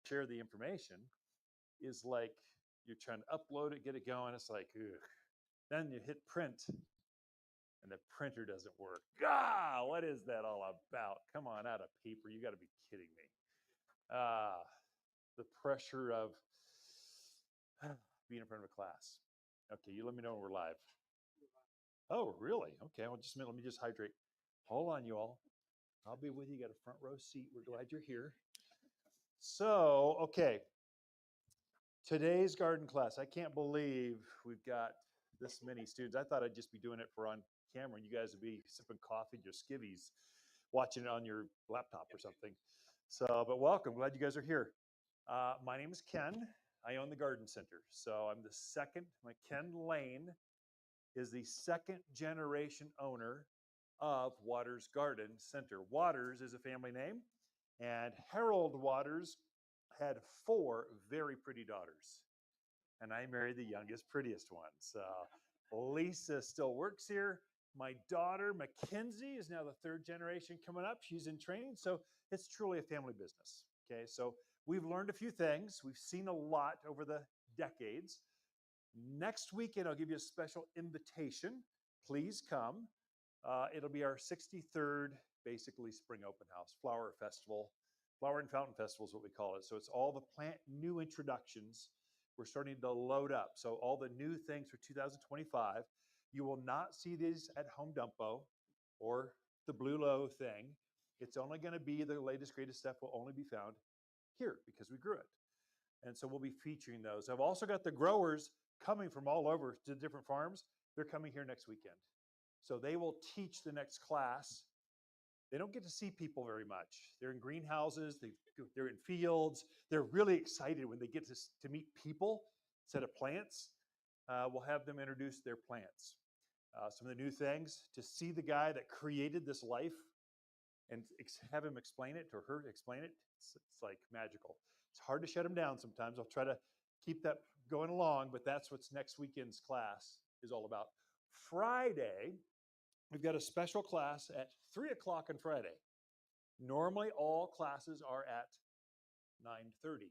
share the information is like you're trying to upload it, get it going. It's like, ugh. Then you hit print and the printer doesn't work. Ah, what is that all about? Come on, out of paper. You got to be kidding me. Ah, the pressure of being in front of a class. Okay, you let me know when we're live. Oh, really? Okay, well, just a minute. Let me just hydrate. Hold on, you all. I'll be with you. You got a front row seat. We're glad you're here. So, okay, today's garden class. I can't believe we've got this many students. I thought I'd just be doing it for on camera, and you guys would be sipping coffee, your skivvies, watching it on your laptop or something. So, but welcome. Glad you guys are here. My name is Ken. I own the garden center. So I'm the second. Ken Lane is the second generation owner of Waters Garden Center. Waters is a family name, and Harold Waters had 4 very pretty daughters, and I married the youngest, prettiest one. So Lisa still works here. My daughter, Mackenzie, is now the 3rd generation coming up. She's in training, so it's truly a family business. Okay, so we've learned a few things. We've seen a lot over the decades. Next weekend, I'll give you a special invitation. Please come. It'll be our 63rd, basically, spring open house, flower festival. Flower and Fountain Festival is what we call it. So it's all the plant new introductions. We're starting to load up. So all the new things for 2025. You will not see these at Home Dumpo or the Blue Low thing. It's only going to be the latest, greatest stuff will only be found here because we grew it. And so we'll be featuring those. I've also got the growers coming from all over to different farms. They're coming here next weekend. So they will teach the next class. They don't get to see people very much. They're in greenhouses, they're in fields. They're really excited when they get to meet people instead of plants. We'll have them introduce their plants. Some of the new things, to see the guy that created this life and have him explain it, or her explain it, it's like magical. It's hard to shut them down sometimes. I'll try to keep that going along, but that's what's next weekend's class is all about. Friday, we've got a special class at 3 o'clock on Friday. Normally, all classes are at 9:30.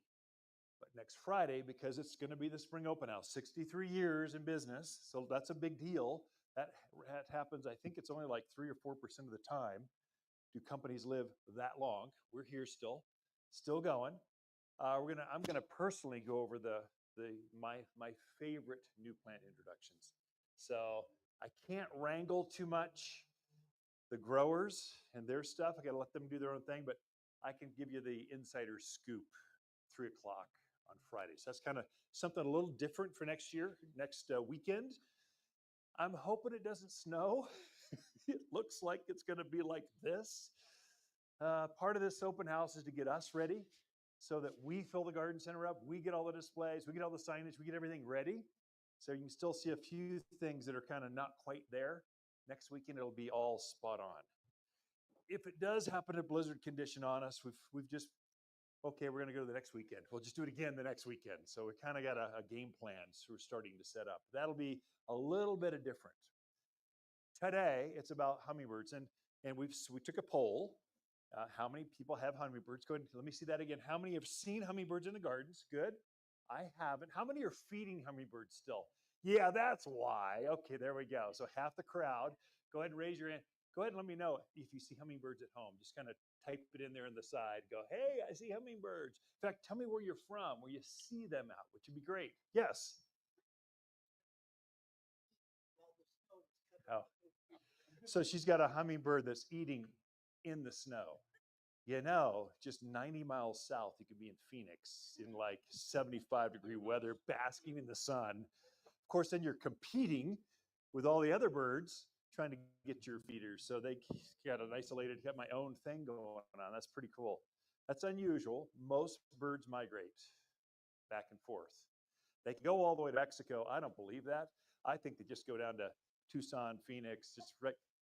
But next Friday, because it's going to be the spring open house, 63 years in business, so that's a big deal. That happens, I think it's only like 3 or 4% of the time do companies live that long. We're here still going. I'm gonna personally go over my favorite new plant introductions. So I can't wrangle too much the growers and their stuff. I got to let them do their own thing, but I can give you the insider scoop. 3 o'clock on Friday. So that's kind of something a little different for next year, next weekend. I'm hoping it doesn't snow. It looks like it's going to be like this. Part of this open house is to get us ready so that we fill the garden center up. We get all the displays, we get all the signage, we get everything ready. So you can still see a few things that are kind of not quite there. Next weekend, it'll be all spot on. If it does happen to blizzard condition on us, we've just, okay, we're going to go to the next weekend. We'll just do it again the next weekend. So we kind of got a game plan. So we're starting to set up. That'll be a little bit of different. Today, it's about hummingbirds. And we took a poll. How many people have hummingbirds? Go ahead, let me see that again. How many have seen hummingbirds in the gardens? Good. I haven't. How many are feeding hummingbirds still? Yeah, that's why. Okay, there we go. So half the crowd. Go ahead and raise your hand. Go ahead and let me know if you see hummingbirds at home. Just kind of type it in there on the side. Go, hey, I see hummingbirds. In fact, tell me where you're from, where you see them out, which would be great. Yes. Oh. So she's got a hummingbird that's eating in the snow. You know, just 90 miles south, you could be in Phoenix in like 75-degree weather, basking in the sun. Of course, then you're competing with all the other birds trying to get your feeders. So they got an isolated, got my own thing going on. That's pretty cool. That's unusual. Most birds migrate back and forth. They can go all the way to Mexico. I don't believe that. I think they just go down to Tucson, Phoenix,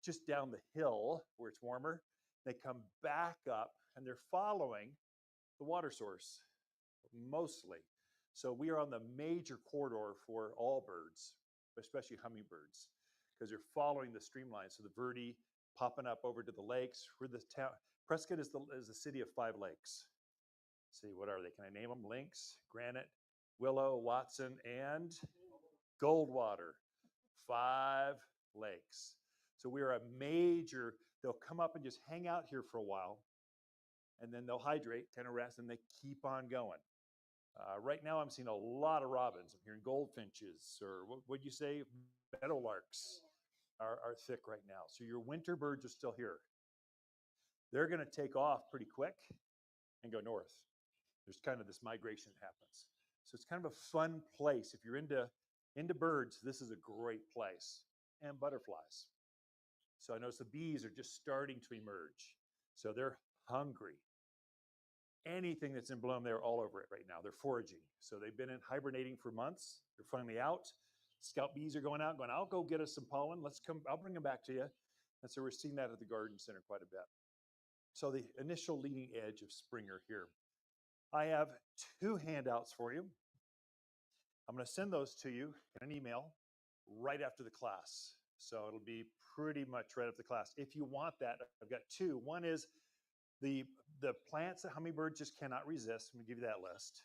just down the hill where it's warmer. They come back up and they're following the water source mostly. So we are on the major corridor for all birds, especially hummingbirds, because they're following the streamline. So the Verde popping up over to the lakes. We're the town. Prescott is the city of 5 lakes. see, what are they? Can I name them? Lynx, granite, willow, Watson, and Goldwater. 5 lakes. So we are a major, they'll come up and just hang out here for a while, and then they'll hydrate, kind of rest, and they keep on going. Right now, I'm seeing a lot of robins. I'm hearing goldfinches, or what would you say? Meadowlarks are thick right now. So your winter birds are still here. They're going to take off pretty quick and go north. There's kind of this migration that happens. So it's kind of a fun place. If you're into birds, this is a great place. And butterflies. So I notice the bees are just starting to emerge. So they're hungry. Anything that's in bloom, they're all over it right now. They're foraging. So they've been in hibernating for months. They're finally out. Scout bees are going out, going, I'll go get us some pollen. Let's come, I'll bring them back to you. And so we're seeing that at the garden center quite a bit. So the initial leading edge of spring are here. I have 2 handouts for you. I'm going to send those to you in an email right after the class. So it'll be pretty much right after the class. If you want that, I've got 2. One is the plants that hummingbirds just cannot resist. I'm going to give you that list.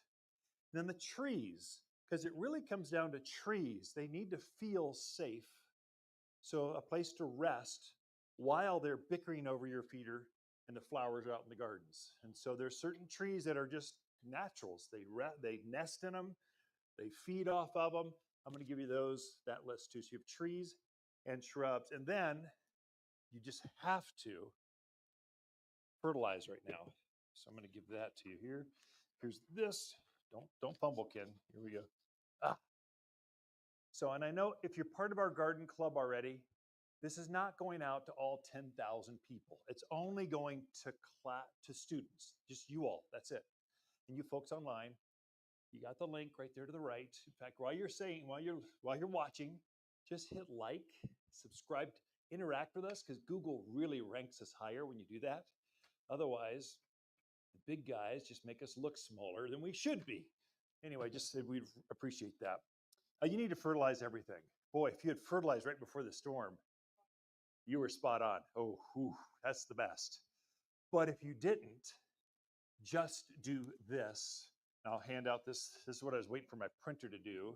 And then the trees, because it really comes down to trees. They need to feel safe. So a place to rest while they're bickering over your feeder and the flowers are out in the gardens. And so there's certain trees that are just naturals. They nest in them. They feed off of them. I'm going to give you that list too. So you have trees and shrubs. And then you just have to fertilize right now. So I'm going to give that to you here. Here's this. Don't fumble, Ken. Here we go. So, and I know if you're part of our garden club already, this is not going out to all 10,000 people. It's only going to students, just you all. That's it. And you folks online, you got the link right there to the right. In fact, while you're watching, just hit like, subscribe, interact with us, because Google really ranks us higher when you do that. Otherwise, the big guys just make us look smaller than we should be. Anyway, just said we'd appreciate that. You need to fertilize everything. Boy, if you had fertilized right before the storm, you were spot on. Oh, whew, that's the best. But if you didn't, just do this. I'll hand out this. This is what I was waiting for my printer to do.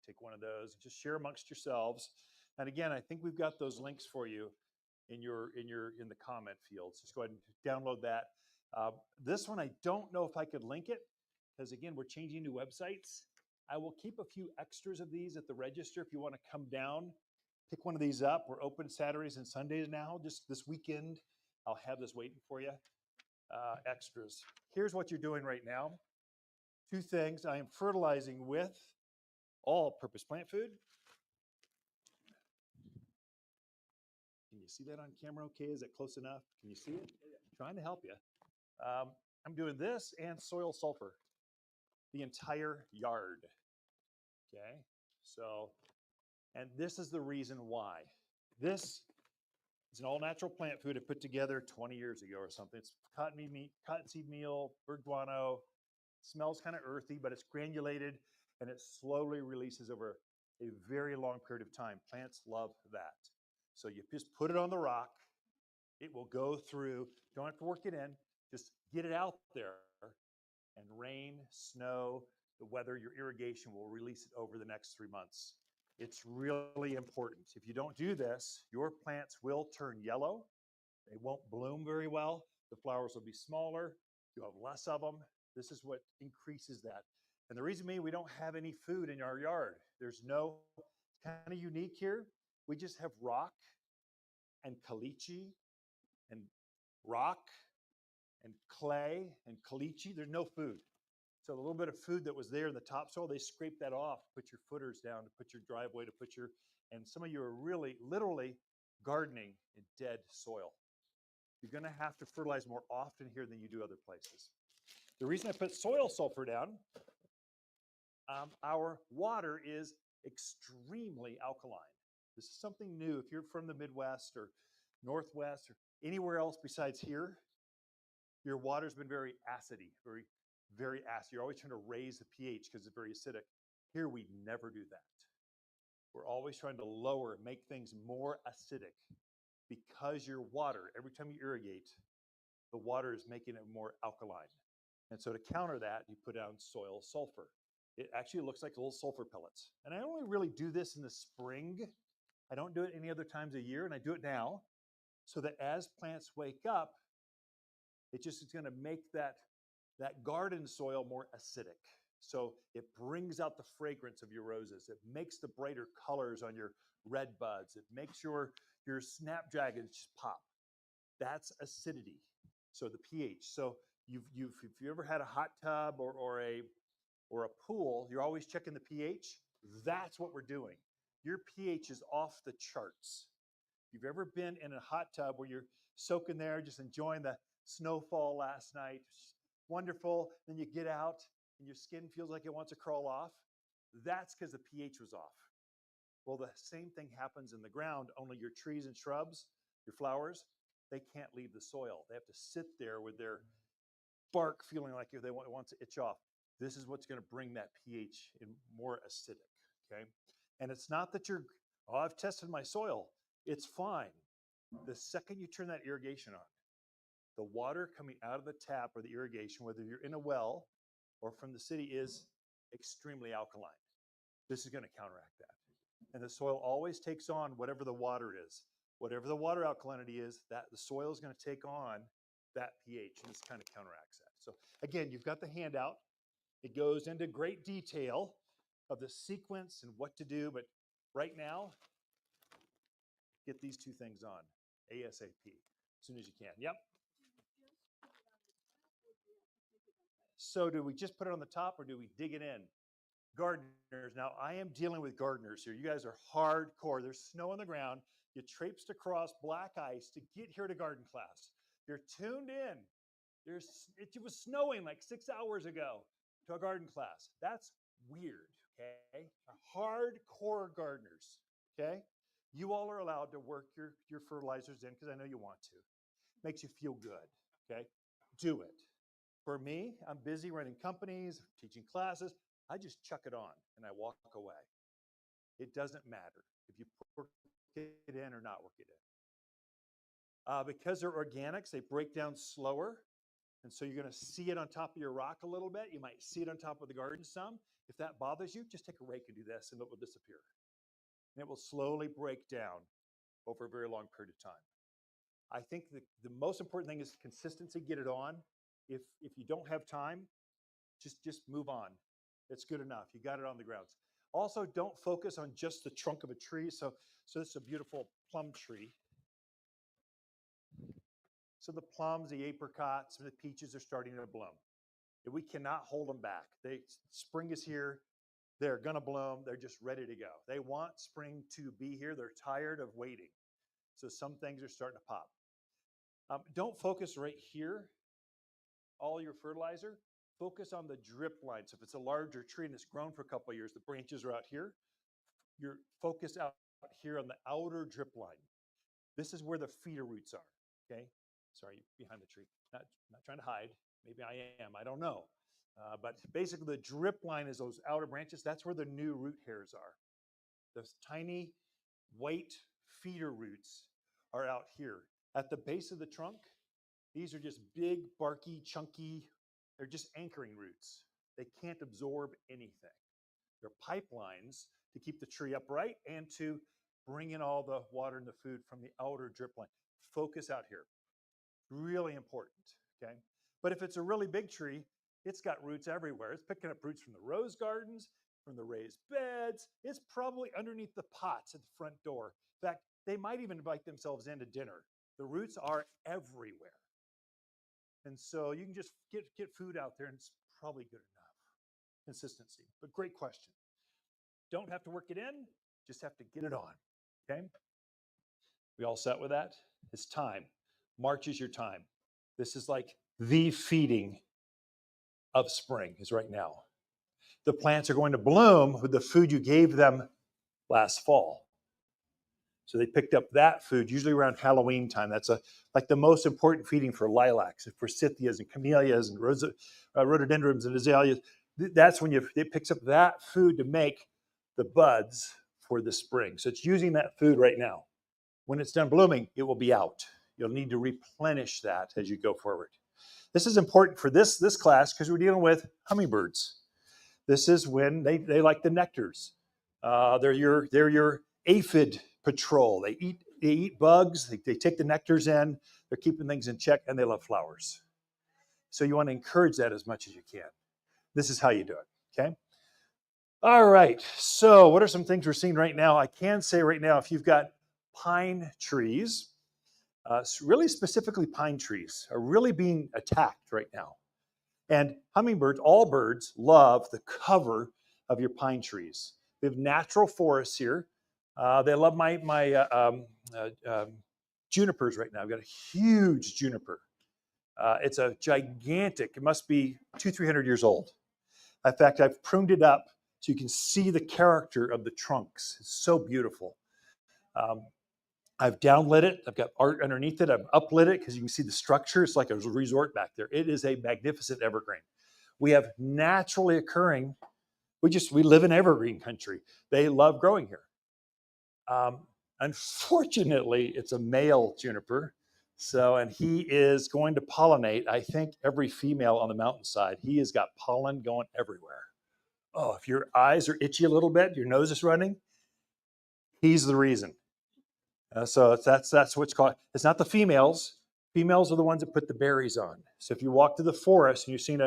Take one of those, just share amongst yourselves. And again, I think we've got those links for you in the comment fields. Just go ahead and download that. This one, I don't know if I could link it, because again, we're changing to websites. I will keep a few extras of these at the register if you want to come down, pick one of these up. We're open Saturdays and Sundays now. Just this weekend, I'll have this waiting for you. Extras. Here's what you're doing right now. 2 things. I am fertilizing with all-purpose plant food. Can you see that on camera okay? Is it close enough? Can you see it? I'm trying to help you. I'm doing this and soil sulfur, the entire yard. Okay, so, and this is the reason why. This is an all-natural plant food I put together 20 years ago or something. It's cottonseed meal, bird guano. Smells kind of earthy, but it's granulated and it slowly releases over a very long period of time. Plants love that. So you just put it on the rock. It will go through. Don't have to work it in. Just get it out there. And rain, snow, the weather, your irrigation will release it over the next 3 months. It's really important. If you don't do this, your plants will turn yellow. They won't bloom very well. The flowers will be smaller. You'll have less of them. This is what increases that. And the reason being, we don't have any food in our yard. There's no, kind of unique here. We just have rock and caliche and rock and clay and caliche. There's no food. So a little bit of food that was there in the topsoil, they scrape that off, put your footers down, to put your driveway, to put your, and some of you are really literally gardening in dead soil. You're going to have to fertilize more often here than you do other places. The reason I put soil sulfur down, our water is extremely alkaline. This is something new. If you're from the Midwest or Northwest or anywhere else besides here, your water's been very acidy, very acid. You're always trying to raise the pH because it's very acidic. Here, we never do that. We're always trying to make things more acidic. because your water, every time you irrigate, the water is making it more alkaline. And so to counter that, you put down soil sulfur. It actually looks like little sulfur pellets. And I only really do this in the spring. I don't do it any other times a year, and I do it now so that as plants wake up, it just is going to make that garden soil more acidic. So it brings out the fragrance of your roses. It makes the brighter colors on your red buds. It makes your snapdragons pop. That's acidity. So the pH. So if you ever had a hot tub or a pool, you're always checking the pH. That's what we're doing. Your pH is off the charts. If you've ever been in a hot tub where you're soaking there, just enjoying the snowfall last night, wonderful, then you get out and your skin feels like it wants to crawl off, that's because the pH was off. Well, the same thing happens in the ground, only your trees and shrubs, your flowers, they can't leave the soil. They have to sit there with their bark feeling like they want to itch off. This is what's going to bring that pH in more acidic, okay? And it's not that I've tested my soil. It's fine. The second you turn that irrigation on, the water coming out of the tap or the irrigation, whether you're in a well or from the city, is extremely alkaline. This is going to counteract that. And the soil always takes on whatever the water is. Whatever the water alkalinity is, that the soil is going to take on that pH, and this kind of counteracts that. So again, you've got the handout. It goes into great detail of the sequence and what to do, but right now, get these two things on ASAP as soon as you can. Yep. So do we just put it on the top or do we dig it in? Gardeners. Now, I am dealing with gardeners here. You guys are hardcore. There's snow on the ground. You traipsed across black ice to get here to garden class. You're tuned in. It was snowing like 6 hours ago to a garden class. That's weird, okay? Hardcore gardeners, okay? You all are allowed to work your fertilizers in because I know you want to. Makes you feel good, okay? Do it. For me, I'm busy running companies, teaching classes. I just chuck it on and I walk away. It doesn't matter if you work it in or not work it in. Because they're organics, they break down slower. And so you're going to see it on top of your rock a little bit. You might see it on top of the garden some. If that bothers you, just take a rake and do this and it will disappear. And it will slowly break down over a very long period of time. I think the most important thing is consistency, get it on. If you don't have time, just move on. It's good enough. You got it on the grounds. Also, don't focus on just the trunk of a tree. So this is a beautiful plum tree. So the plums, the apricots, and the peaches are starting to bloom. We cannot hold them back. Spring is here. They're going to bloom. They're just ready to go. They want spring to be here. They're tired of waiting. So some things are starting to pop. Don't focus right here, all your fertilizer. Focus on the drip line. So if it's a larger tree and it's grown for a couple of years, the branches are out here. You're focused out here on the outer drip line. This is where the feeder roots are, okay? Sorry, behind the tree. Not trying to hide. Maybe I am. I don't know. But basically, the drip line is those outer branches. That's where the new root hairs are. Those tiny white feeder roots are out here. At the base of the trunk, these are just big, barky, chunky, they're just anchoring roots. They can't absorb anything. They're pipelines to keep the tree upright and to bring in all the water and the food from the outer drip line. Focus out here. Really important, okay? But if it's a really big tree, it's got roots everywhere. It's picking up roots from the rose gardens, from the raised beds. It's probably underneath the pots at the front door. In fact, they might even invite themselves into dinner. The roots are everywhere. And so you can just get food out there and it's probably good enough. Consistency, but great question. Don't have to work it in, just have to get it on, okay? We all set with that? It's time. March is your time. This is like the feeding of spring is right now. The plants are going to bloom with the food you gave them last fall. So they picked up that food, usually around Halloween time. That's like the most important feeding for lilacs and forsythias and camellias and rhododendrons and azaleas. That's when it picks up that food to make the buds for the spring. So it's using that food right now. When it's done blooming, it will be out. You'll need to replenish that as you go forward. This is important for this class because we're dealing with hummingbirds. This is when they like the nectars. They're your aphid patrol. They eat bugs. They take the nectars in. They're keeping things in check, and they love flowers. So you want to encourage that as much as you can. This is how you do it, okay? All right, so what are some things we're seeing right now? I can say right now, if you've got pine trees, really specifically pine trees, are really being attacked right now. And hummingbirds, all birds, love the cover of your pine trees. We have natural forests here. They love my junipers right now. I've got a huge juniper. It's a gigantic, it must be 200-300 years old. In fact, I've pruned it up so you can see the character of the trunks. It's so beautiful. I've downlit it. I've got art underneath it. I've uplit it because you can see the structure. It's like a resort back there. It is a magnificent evergreen. We have naturally occurring, we live in evergreen country. They love growing here. Unfortunately, it's a male juniper. So, and he is going to pollinate, I think, every female on the mountainside. He has got pollen going everywhere. Oh, if your eyes are itchy a little bit, your nose is running, he's the reason. So that's what's called. It's not the females. Females are the ones that put the berries on. So if you walk to the forest and you've seen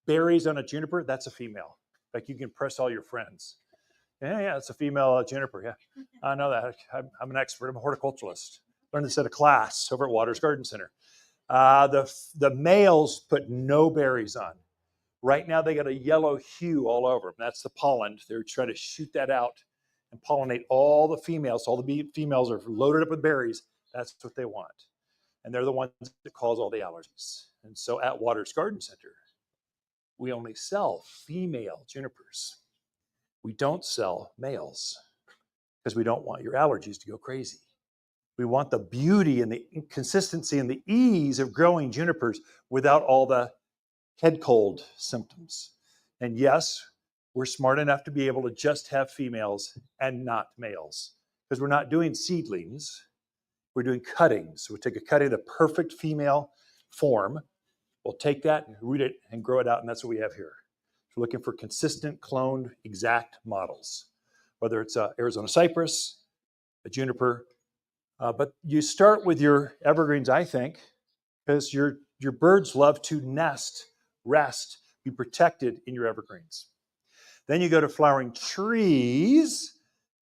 berries on a juniper, that's a female. Like you can impress all your friends. Yeah, it's a female juniper. Yeah, I know that. I'm an expert. I'm a horticulturalist. Learned this at a class over at Waters Garden Center. The males put no berries on. Right now they got a yellow hue all over them. That's the pollen. They're trying to shoot that out and pollinate all the females. All the females are loaded up with berries. That's what they want. And they're the ones that cause all the allergies. And so at Waters Garden Center, we only sell female junipers. We don't sell males because we don't want your allergies to go crazy. We want the beauty and the consistency and the ease of growing junipers without all the head cold symptoms. And yes, we're smart enough to be able to just have females and not males because we're not doing seedlings. We're doing cuttings. So we take a cutting of the perfect female form. We'll take that and root it and grow it out, and that's what we have here. So we're looking for consistent, cloned, exact models, whether it's Arizona cypress, a juniper. But you start with your evergreens, I think, because your birds love to nest, rest, be protected in your evergreens. Then you go to flowering trees.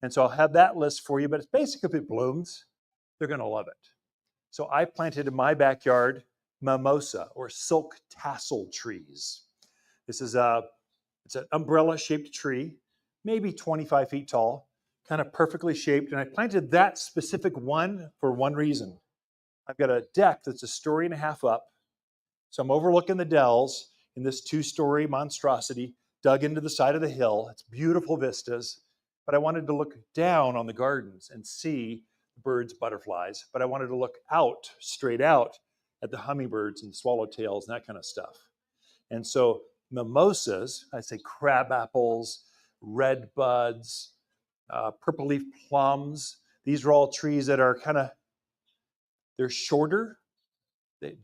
And so I'll have that list for you, but it's basically if it blooms, they're going to love it. So I planted in my backyard mimosa or silk tassel trees. This is it's an umbrella shaped tree, maybe 25 feet tall, kind of perfectly shaped. And I planted that specific one for one reason. I've got a deck that's 1.5 stories up. So I'm overlooking the Dells in this 2-story monstrosity dug into the side of the hill. It's beautiful vistas, but I wanted to look down on the gardens and see birds, butterflies, but I wanted to look out, straight out at the hummingbirds and swallowtails and that kind of stuff. And so mimosas, I'd say crab apples, red buds, purple leaf plums, these are all trees that are they're shorter.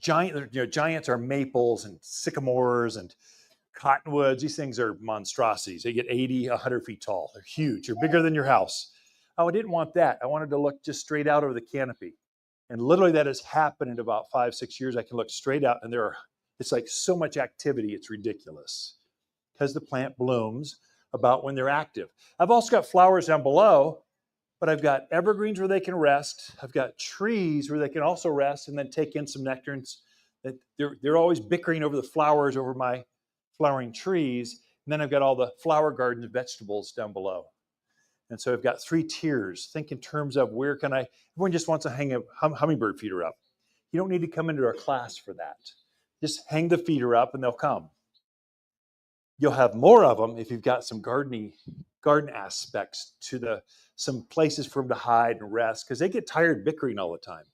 Giants are maples and sycamores and cottonwoods. These things are monstrosities. They get 80, 100 feet tall. They're huge. They're bigger than your house. Oh, I didn't want that. I wanted to look just straight out over the canopy. And literally that has happened in about 5-6 years. I can look straight out and it's like so much activity. It's ridiculous because the plant blooms about when they're active. I've also got flowers down below, but I've got evergreens where they can rest. I've got trees where they can also rest and then take in some nectarines. They're always bickering over the flowers over my flowering trees. And then I've got all the flower garden and vegetables down below. And so I've got 3 tiers. Think in terms of everyone just wants to hang a hummingbird feeder up. You don't need to come into our class for that. Just hang the feeder up and they'll come. You'll have more of them if you've got some garden aspects to some places for them to hide and rest because they get tired bickering all the time.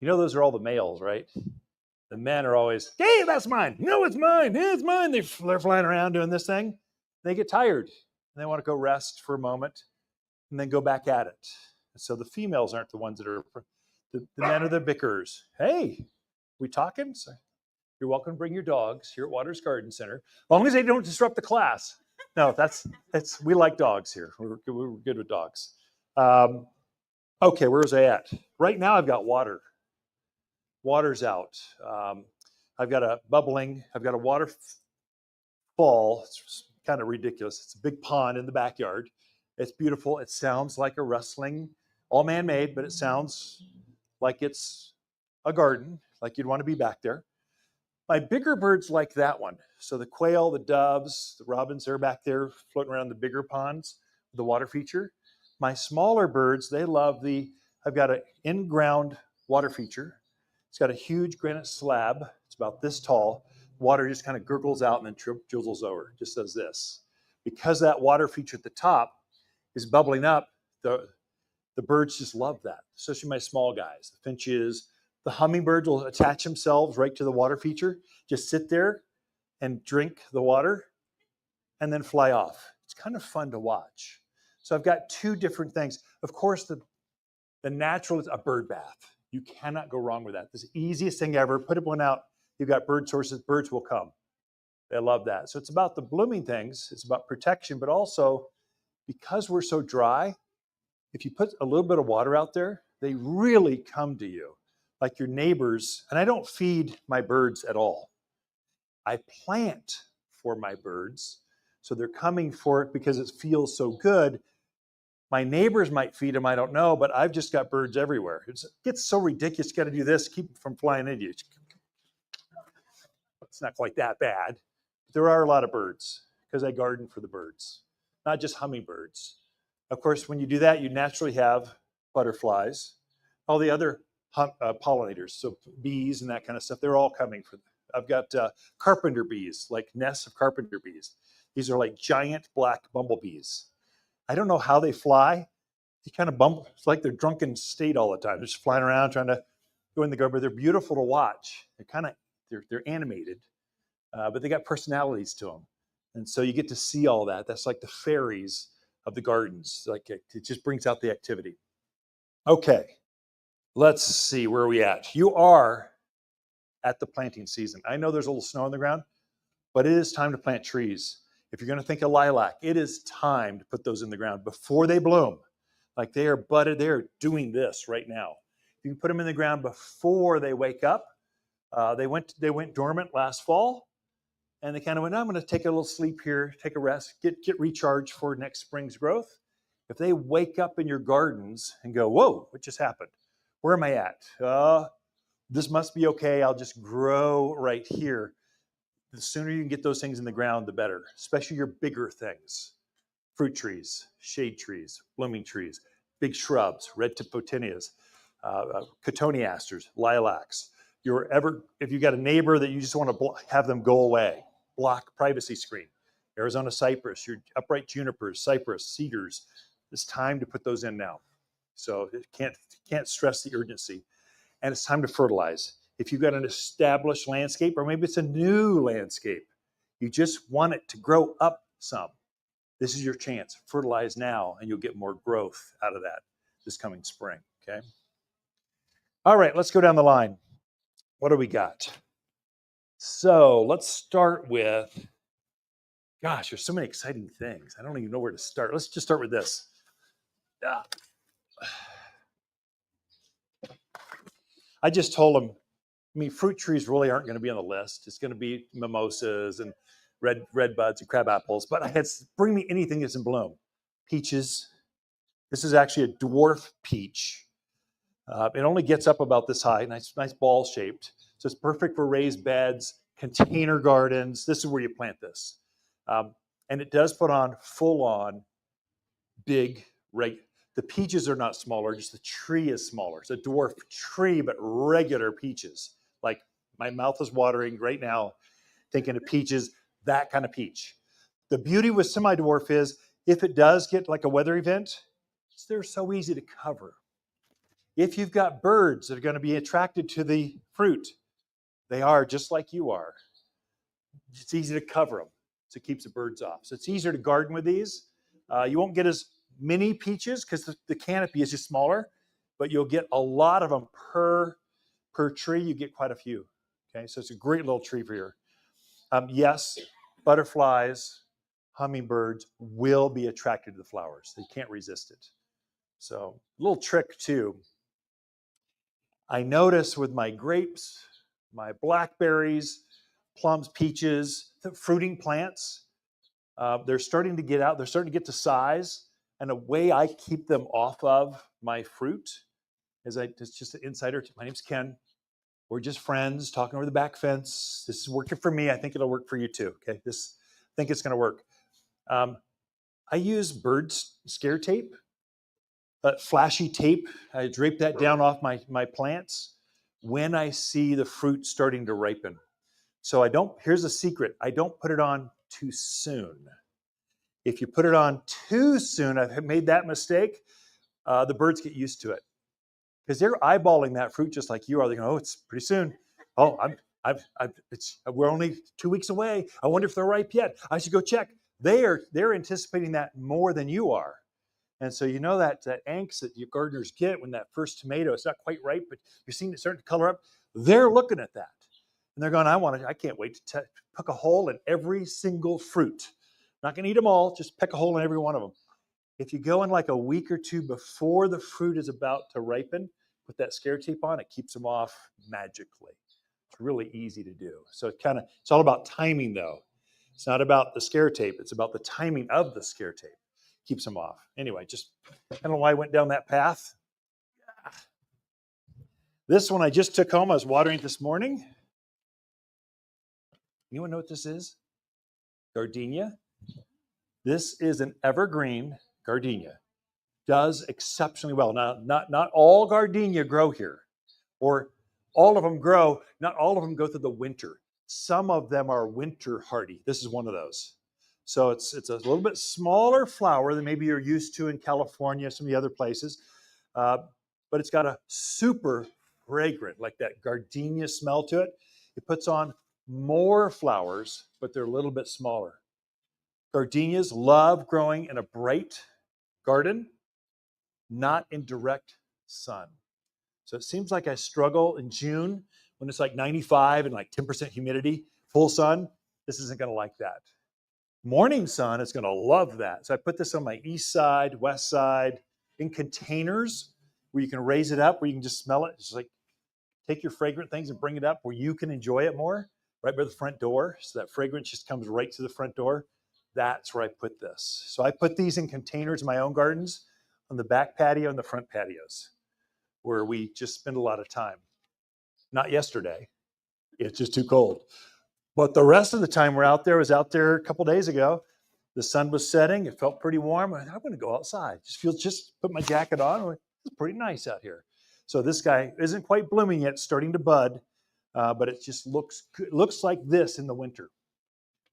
You know, those are all the males, right? The men are always, hey, that's mine. No, it's mine. It's mine. They're flying around doing this thing. They get tired and they want to go rest for a moment and then go back at it. So the females aren't the ones that are, the men are the bickerers. Hey, we talking? So you're welcome to bring your dogs here at Waters Garden Center, as long as they don't disrupt the class. No, that's we like dogs here. We're good with dogs. Okay, where was I at? Right now I've got water. Water's out. I've got a bubbling, I've got a waterfall. It's kind of ridiculous. It's a big pond in the backyard. It's beautiful. It sounds like a rustling, all man-made, but it sounds like it's a garden, like you'd want to be back there. My bigger birds like that one. So the quail, the doves, the robins, they're back there floating around the bigger ponds, the water feature. My smaller birds, they love I've got an in-ground water feature. It's got a huge granite slab. It's about this tall. Water just kind of gurgles out and then drizzles over, just does this. Because that water feature at the top is bubbling up, the birds just love that, especially my small guys, the finches. The hummingbirds will attach themselves right to the water feature, just sit there and drink the water and then fly off. It's kind of fun to watch. So I've got two different things. Of course, the natural is a bird bath. You cannot go wrong with that. This is the easiest thing ever. Put one out. You've got bird sources. Birds will come. They love that. So it's about the blooming things. It's about protection, but also because we're so dry, if you put a little bit of water out there, they really come to you. Like your neighbors, and I don't feed my birds at all. I plant for my birds, so they're coming for it because it feels so good. My neighbors might feed them, I don't know, but I've just got birds everywhere. It gets so ridiculous, you got to do this, keep them from flying into you. It's not quite that bad. But there are a lot of birds because I garden for the birds, not just hummingbirds. Of course, when you do that, you naturally have butterflies, all the other pollinators, so bees and that kind of stuff, they're all coming for them. I've got carpenter bees, like nests of carpenter bees. These are like giant black bumblebees. I don't know how they fly. They kind of bumble. It's like they're drunken state all the time. They're just flying around trying to go in the garden, but they're beautiful to watch. They're animated, but they got personalities to them. And so you get to see all that. That's like the fairies of the gardens. Like it just brings out the activity. Okay. Let's see, where are we at? You are at the planting season. I know there's a little snow on the ground, but it is time to plant trees. If you're going to think of lilac, it is time to put those in the ground before they bloom. Like they are budded, they are doing this right now. You can put them in the ground before they wake up. They went dormant last fall, and they kind of went, I'm going to take a little sleep here, take a rest, get recharged for next spring's growth. If they wake up in your gardens and go, whoa, what just happened? Where am I at? This must be okay. I'll just grow right here. The sooner you can get those things in the ground, the better, especially your bigger things. Fruit trees, shade trees, blooming trees, big shrubs, red-tip photinias, cotoneasters, lilacs. If you got a neighbor that you just want to have them go away, block privacy screen. Arizona cypress, your upright junipers, cypress, cedars. It's time to put those in now. So it can't stress the urgency. And it's time to fertilize. If you've got an established landscape, or maybe it's a new landscape, you just want it to grow up some. This is your chance. Fertilize now, and you'll get more growth out of that this coming spring, okay? All right, let's go down the line. What do we got? So let's start with, gosh, there's so many exciting things. I don't even know where to start. Let's just start with this. I just told them, fruit trees really aren't going to be on the list. It's going to be mimosas and red buds and crab apples. But I had, bring me anything that's in bloom. Peaches. This is actually a dwarf peach. It only gets up about this high, nice ball shaped. So it's perfect for raised beds, container gardens. This is where you plant this. And it does put on full on big, the peaches are not smaller, just the tree is smaller. It's a dwarf tree, but regular peaches. Like my mouth is watering right now, thinking of peaches, that kind of peach. The beauty with semi-dwarf is if it does get like a weather event, they're so easy to cover. If you've got birds that are going to be attracted to the fruit, they are just like you are. It's easy to cover them, so it keeps the birds off. So it's easier to garden with these. You won't get as mini peaches because the canopy is just smaller, but you'll get a lot of them per tree. You get quite a few. Okay, so it's a great little tree for here. Yes, butterflies, hummingbirds will be attracted to the flowers. They can't resist it. So a little trick too. I notice with my grapes, my blackberries, plums, peaches, the fruiting plants, they're starting to get out. They're starting to get to size. And a way I keep them off of my fruit is it's just an insider. My name's Ken. We're just friends talking over the back fence. This is working for me. I think it'll work for you too. Okay, I think it's going to work. I use bird scare tape, flashy tape. I drape that down off my plants when I see the fruit starting to ripen. So here's a secret. I don't put it on too soon. If you put it on too soon, I've made that mistake, the birds get used to it. Because they're eyeballing that fruit just like you are. They go, oh, it's pretty soon. Oh, we're only 2 weeks away. I wonder if they're ripe yet. I should go check. They're anticipating that more than you are. And so you know that angst that your gardeners get when that first tomato is not quite ripe, but you're seeing it starting to color up. They're looking at that. And they're going, I can't wait to pick a hole in every single fruit. Not going to eat them all, just pick a hole in every one of them. If you go in like a week or two before the fruit is about to ripen, put that scare tape on, it keeps them off magically. It's really easy to do. So it's all about timing though. It's not about the scare tape. It's about the timing of the scare tape. Keeps them off. Anyway, I don't know why I went down that path. This one I just took home. I was watering it this morning. Anyone know what this is? Gardenia. This is an evergreen gardenia. Does exceptionally well. Now, not all gardenia grow here, or all of them grow. Not all of them go through the winter. Some of them are winter hardy. This is one of those. So it's a little bit smaller flower than maybe you're used to in California, some of the other places, but it's got a super fragrant, like that gardenia smell to it. It puts on more flowers, but they're a little bit smaller. Gardenias love growing in a bright garden, not in direct sun. So it seems like I struggle in June when it's like 95 and like 10% humidity, full sun. This isn't going to like that. Morning sun is going to love that. So I put this on my east side, west side, in containers where you can raise it up, where you can just smell it. Just like take your fragrant things and bring it up where you can enjoy it more, right by the front door. So that fragrance just comes right to the front door. That's where I put this. So I put these in containers in my own gardens, on the back patio and the front patios, where we just spend a lot of time. Not yesterday. It's just too cold. But the rest of the time we're out there, I was out there a couple days ago. The sun was setting. It felt pretty warm. I'm going to go outside. Just put my jacket on. It's pretty nice out here. So this guy isn't quite blooming yet, starting to bud, but it just looks good. It looks like this in the winter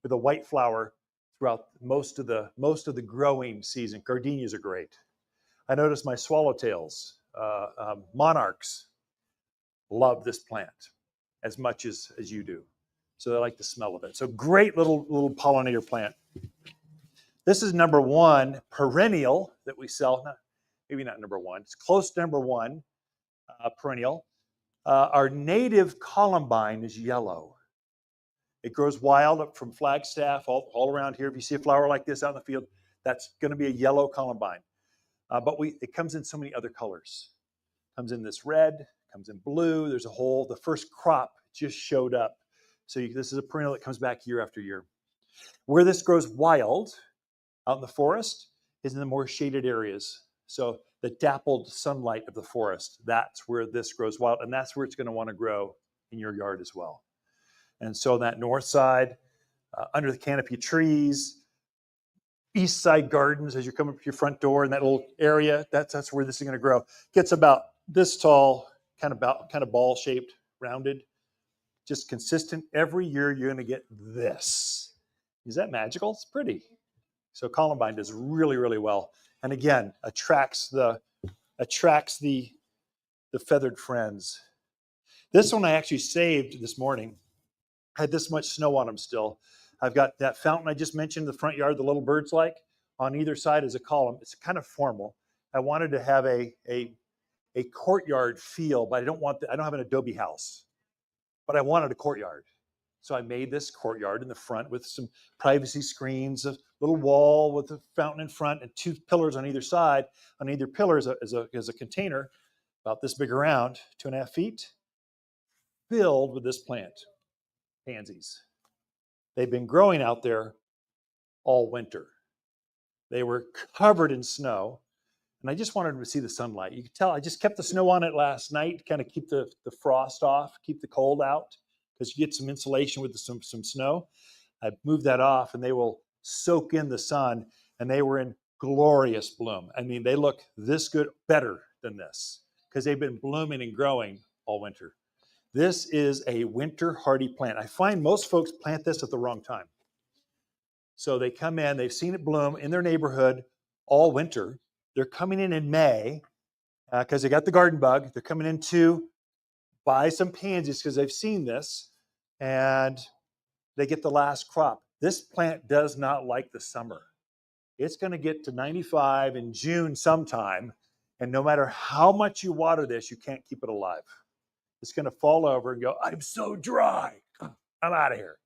with a white flower throughout most of the growing season. Gardenias are great. I noticed my swallowtails, monarchs, love this plant as much as you do. So they like the smell of it. So great little pollinator plant. This is number one perennial that we sell. Maybe not number one. It's close to number one perennial. Our native columbine is yellow. It grows wild up from Flagstaff all around here. If you see a flower like this out in the field, that's going to be a yellow columbine. But it comes in so many other colors. Comes in this red, comes in blue. There's the first crop just showed up. So this is a perennial that comes back year after year. Where this grows wild out in the forest is in the more shaded areas. So the dappled sunlight of the forest, that's where this grows wild. And that's where it's going to want to grow in your yard as well. And so that north side, under the canopy trees, east side gardens, as you come up to your front door in that little area, that's where this is going to grow. Gets about this tall, kind of ball shaped, rounded, just consistent. Every year you're going to get this. Is that magical? It's pretty. So columbine does really, really well, and again attracts the feathered friends. This one I actually saved this morning. I had this much snow on them still. I've got that fountain I just mentioned in the front yard the little birds like. on either side as a column. It's kind of formal. I wanted to have a courtyard feel, but I don't have an adobe house, but I wanted a courtyard. So I made this courtyard in the front with some privacy screens, a little wall with a fountain in front, and 2 pillars on either side. On either pillar is a container about this big around, 2.5 feet, filled with this plant, pansies. They've been growing out there all winter. They were covered in snow, and I just wanted them to see the sunlight. You could tell I just kept the snow on it last night, kind of keep the frost off, keep the cold out, because you get some insulation with some snow. I moved that off, and they will soak in the sun, and they were in glorious bloom. I mean, they look this good, better than this, because they've been blooming and growing all winter. This is a winter hardy plant. I find most folks plant this at the wrong time. So they come in, they've seen it bloom in their neighborhood all winter. They're coming in May because they got the garden bug. They're coming in to buy some pansies because they've seen this, and they get the last crop. This plant does not like the summer. It's going to get to 95 in June sometime, and no matter how much you water this, you can't keep it alive. It's going to fall over and go, I'm so dry. I'm out of here.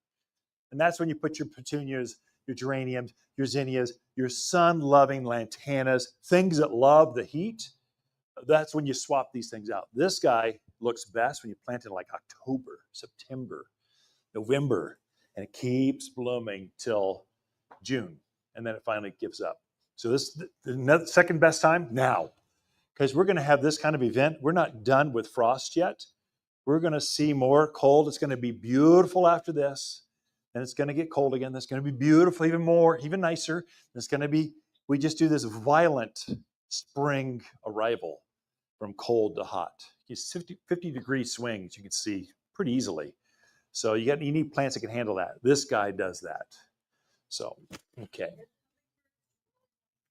And that's when you put your petunias, your geraniums, your zinnias, your sun-loving lantanas, things that love the heat. That's when you swap these things out. This guy looks best when you plant it in like October, September, November, and it keeps blooming till June, and then it finally gives up. So this the second best time now, because we're going to have this kind of event. We're not done with frost yet. We're going to see more cold. It's going to be beautiful after this. Then it's going to get cold again. That's going to be beautiful, even more, even nicer. It's going to be, we just do this violent spring arrival from cold to hot. It's 50 degree swings you can see pretty easily. So you need plants that can handle that. This guy does that. So, okay.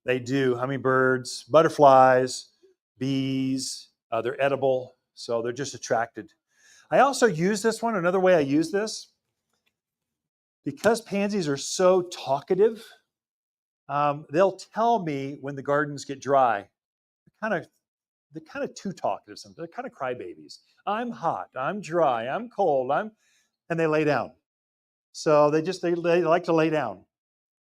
They do hummingbirds, butterflies, bees. They're edible, so they're just attracted. I also use this one. Another way I use this, because pansies are so talkative, they'll tell me when the gardens get dry. They're kind of too talkative sometimes. They're kind of crybabies. I'm hot, I'm dry, I'm cold, and they lay down. So they like to lay down.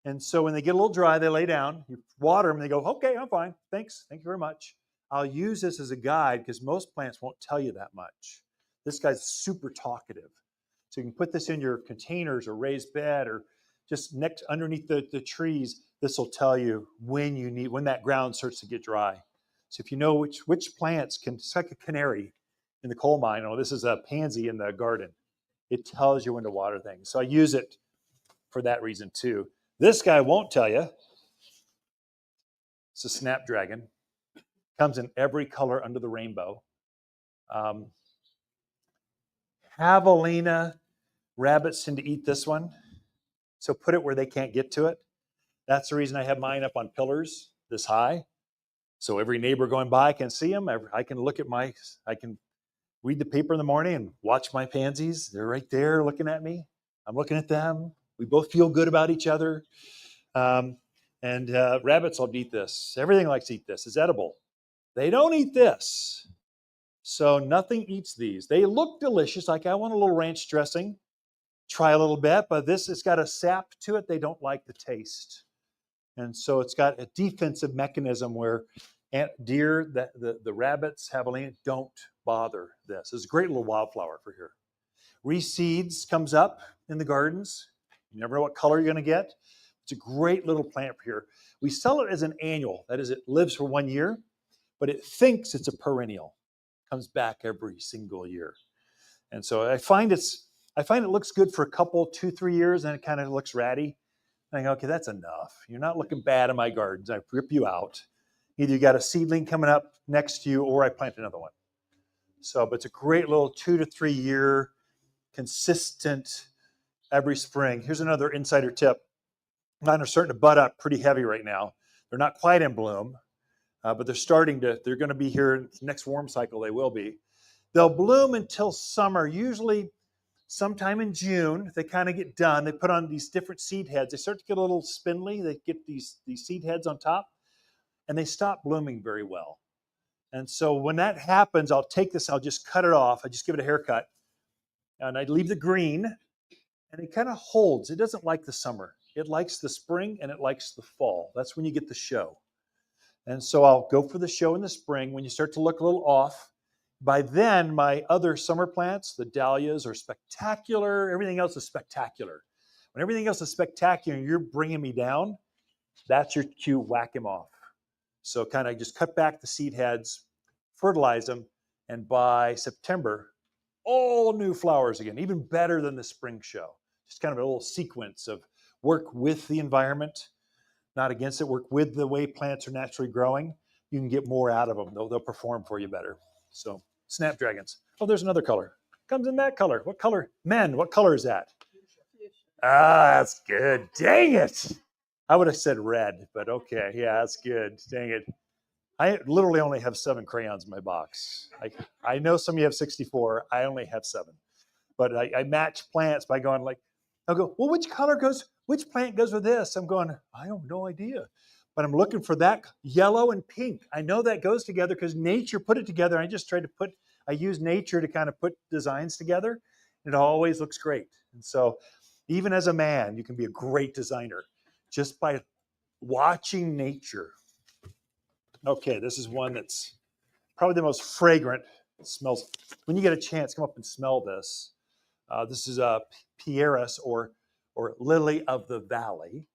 And so when they get a little dry, they lay down. You water them, and they go, okay, I'm fine. Thanks. Thank you very much. I'll use this as a guide because most plants won't tell you that much. This guy's super talkative. So you can put this in your containers or raised bed or just underneath the trees. This will tell you when that ground starts to get dry. So if you know which plants it's like a canary in the coal mine. Oh, this is a pansy in the garden. It tells you when to water things. So I use it for that reason too. This guy won't tell you. It's a snapdragon. Comes in every color under the rainbow. Javelina rabbits tend to eat this one. So put it where they can't get to it. That's the reason I have mine up on pillars this high. So every neighbor going by can see them. I can read the paper in the morning and watch my pansies. They're right there looking at me. I'm looking at them. We both feel good about each other. Rabbits love to eat this. Everything likes to eat this. It's edible. They don't eat this. So nothing eats these. They look delicious. Like I want a little ranch dressing. Try a little bit, but it's got a sap to it. They don't like the taste. And so it's got a defensive mechanism where deer, the rabbits, javelina, don't bother this. It's a great little wildflower for here. Reseeds comes up in the gardens. You never know what color you're going to get. It's a great little plant for here. We sell it as an annual. That is, it lives for 1 year, but it thinks it's a perennial. Comes back every single year. And so I find it looks good for a couple, 2-3 years, and it kind of looks ratty. And I go, okay, that's enough. You're not looking bad in my gardens. I rip you out. Either you got a seedling coming up next to you, or I plant another one. So, but it's a great little 2 to 3 year, consistent every spring. Here's another insider tip. Mine are starting to bud up pretty heavy right now. They're not quite in bloom, but they're going to be here next warm cycle. They will be. They'll bloom until summer, usually sometime in June, they kind of get done. They put on these different seed heads. They start to get a little spindly. They get these seed heads on top, and they stop blooming very well. And so when that happens, I'll take this, I'll just cut it off. I just give it a haircut, and I leave the green, and it kind of holds. It doesn't like the summer. It likes the spring, and it likes the fall. That's when you get the show. And so I'll go for the show in the spring. When you start to look a little off, by then my other summer plants, the dahlias, are spectacular. Everything else is spectacular. When everything else is spectacular and you're bringing me down, that's your cue, whack him off. So kind of just cut back the seed heads, fertilize them, and by September, all new flowers again, even better than the spring show. Just kind of a little sequence of work with the environment, not against it, work with the way plants are naturally growing. You can get more out of them. They'll perform for you better. So snapdragons. Oh, there's another color. Comes in that color. What color? Men, what color is that? Ah, that's good. Dang it. I would have said red, but okay. Yeah, that's good. Dang it. I literally only have 7 crayons in my box. I know some of you have 64. I only have 7. But I match plants by going like, I'll go, well, which plant goes with this? I'm going, I have no idea. But I'm looking for that yellow and pink. I know that goes together because nature put it together. I just tried to I use nature to kind of put designs together. And it always looks great. And so even as a man, you can be a great designer just by watching nature. Okay, this is one that's probably the most fragrant. It smells, when you get a chance, come up and smell this. This is a Pieris or lily of the valley.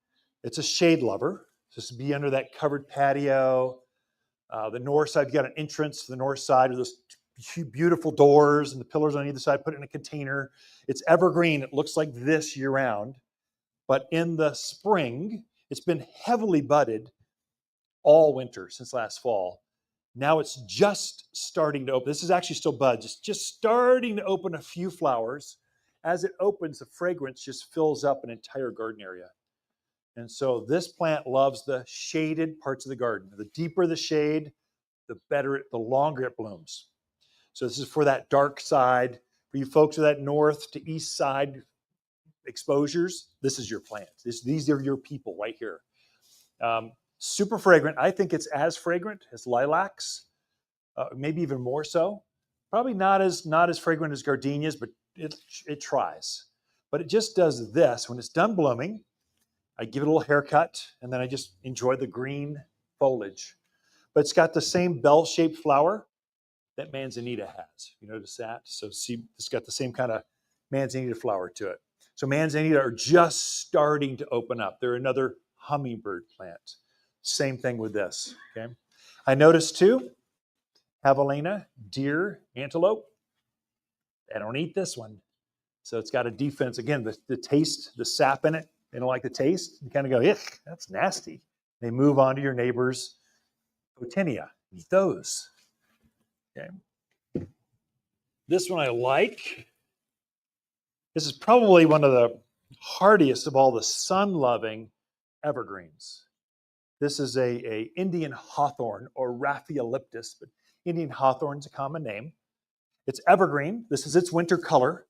It's a shade lover. Just to be under that covered patio. The north side, you got an entrance to the north side with those beautiful doors and the pillars on either side. Put it in a container. It's evergreen. It looks like this year round. But in the spring, it's been heavily budded all winter since last fall. Now it's just starting to open. This is actually still buds. It's just starting to open a few flowers. As it opens, the fragrance just fills up an entire garden area. And so this plant loves the shaded parts of the garden. The deeper the shade, the better, the longer it blooms. So this is for that dark side. For you folks with that north to east side exposures, this is your plant. These are your people right here. Super fragrant. I think it's as fragrant as lilacs, maybe even more so. Probably not as fragrant as gardenias, but it tries. But it just does this. When it's done blooming, I give it a little haircut, and then I just enjoy the green foliage. But it's got the same bell-shaped flower that manzanita has. You notice that? So see, it's got the same kind of manzanita flower to it. So manzanita are just starting to open up. They're another hummingbird plant. Same thing with this, okay? I noticed too, javelina, deer, antelope. They don't eat this one. So it's got a defense. Again, the taste, the sap in it, they don't like the taste. You kind of go, yuck, that's nasty. They move on to your neighbor's Photinia. Eat those. Okay. This one I like. This is probably one of the hardiest of all the sun-loving evergreens. This is a Indian hawthorn or Rhaphioliptus, but Indian hawthorn is a common name. It's evergreen. This is its winter color.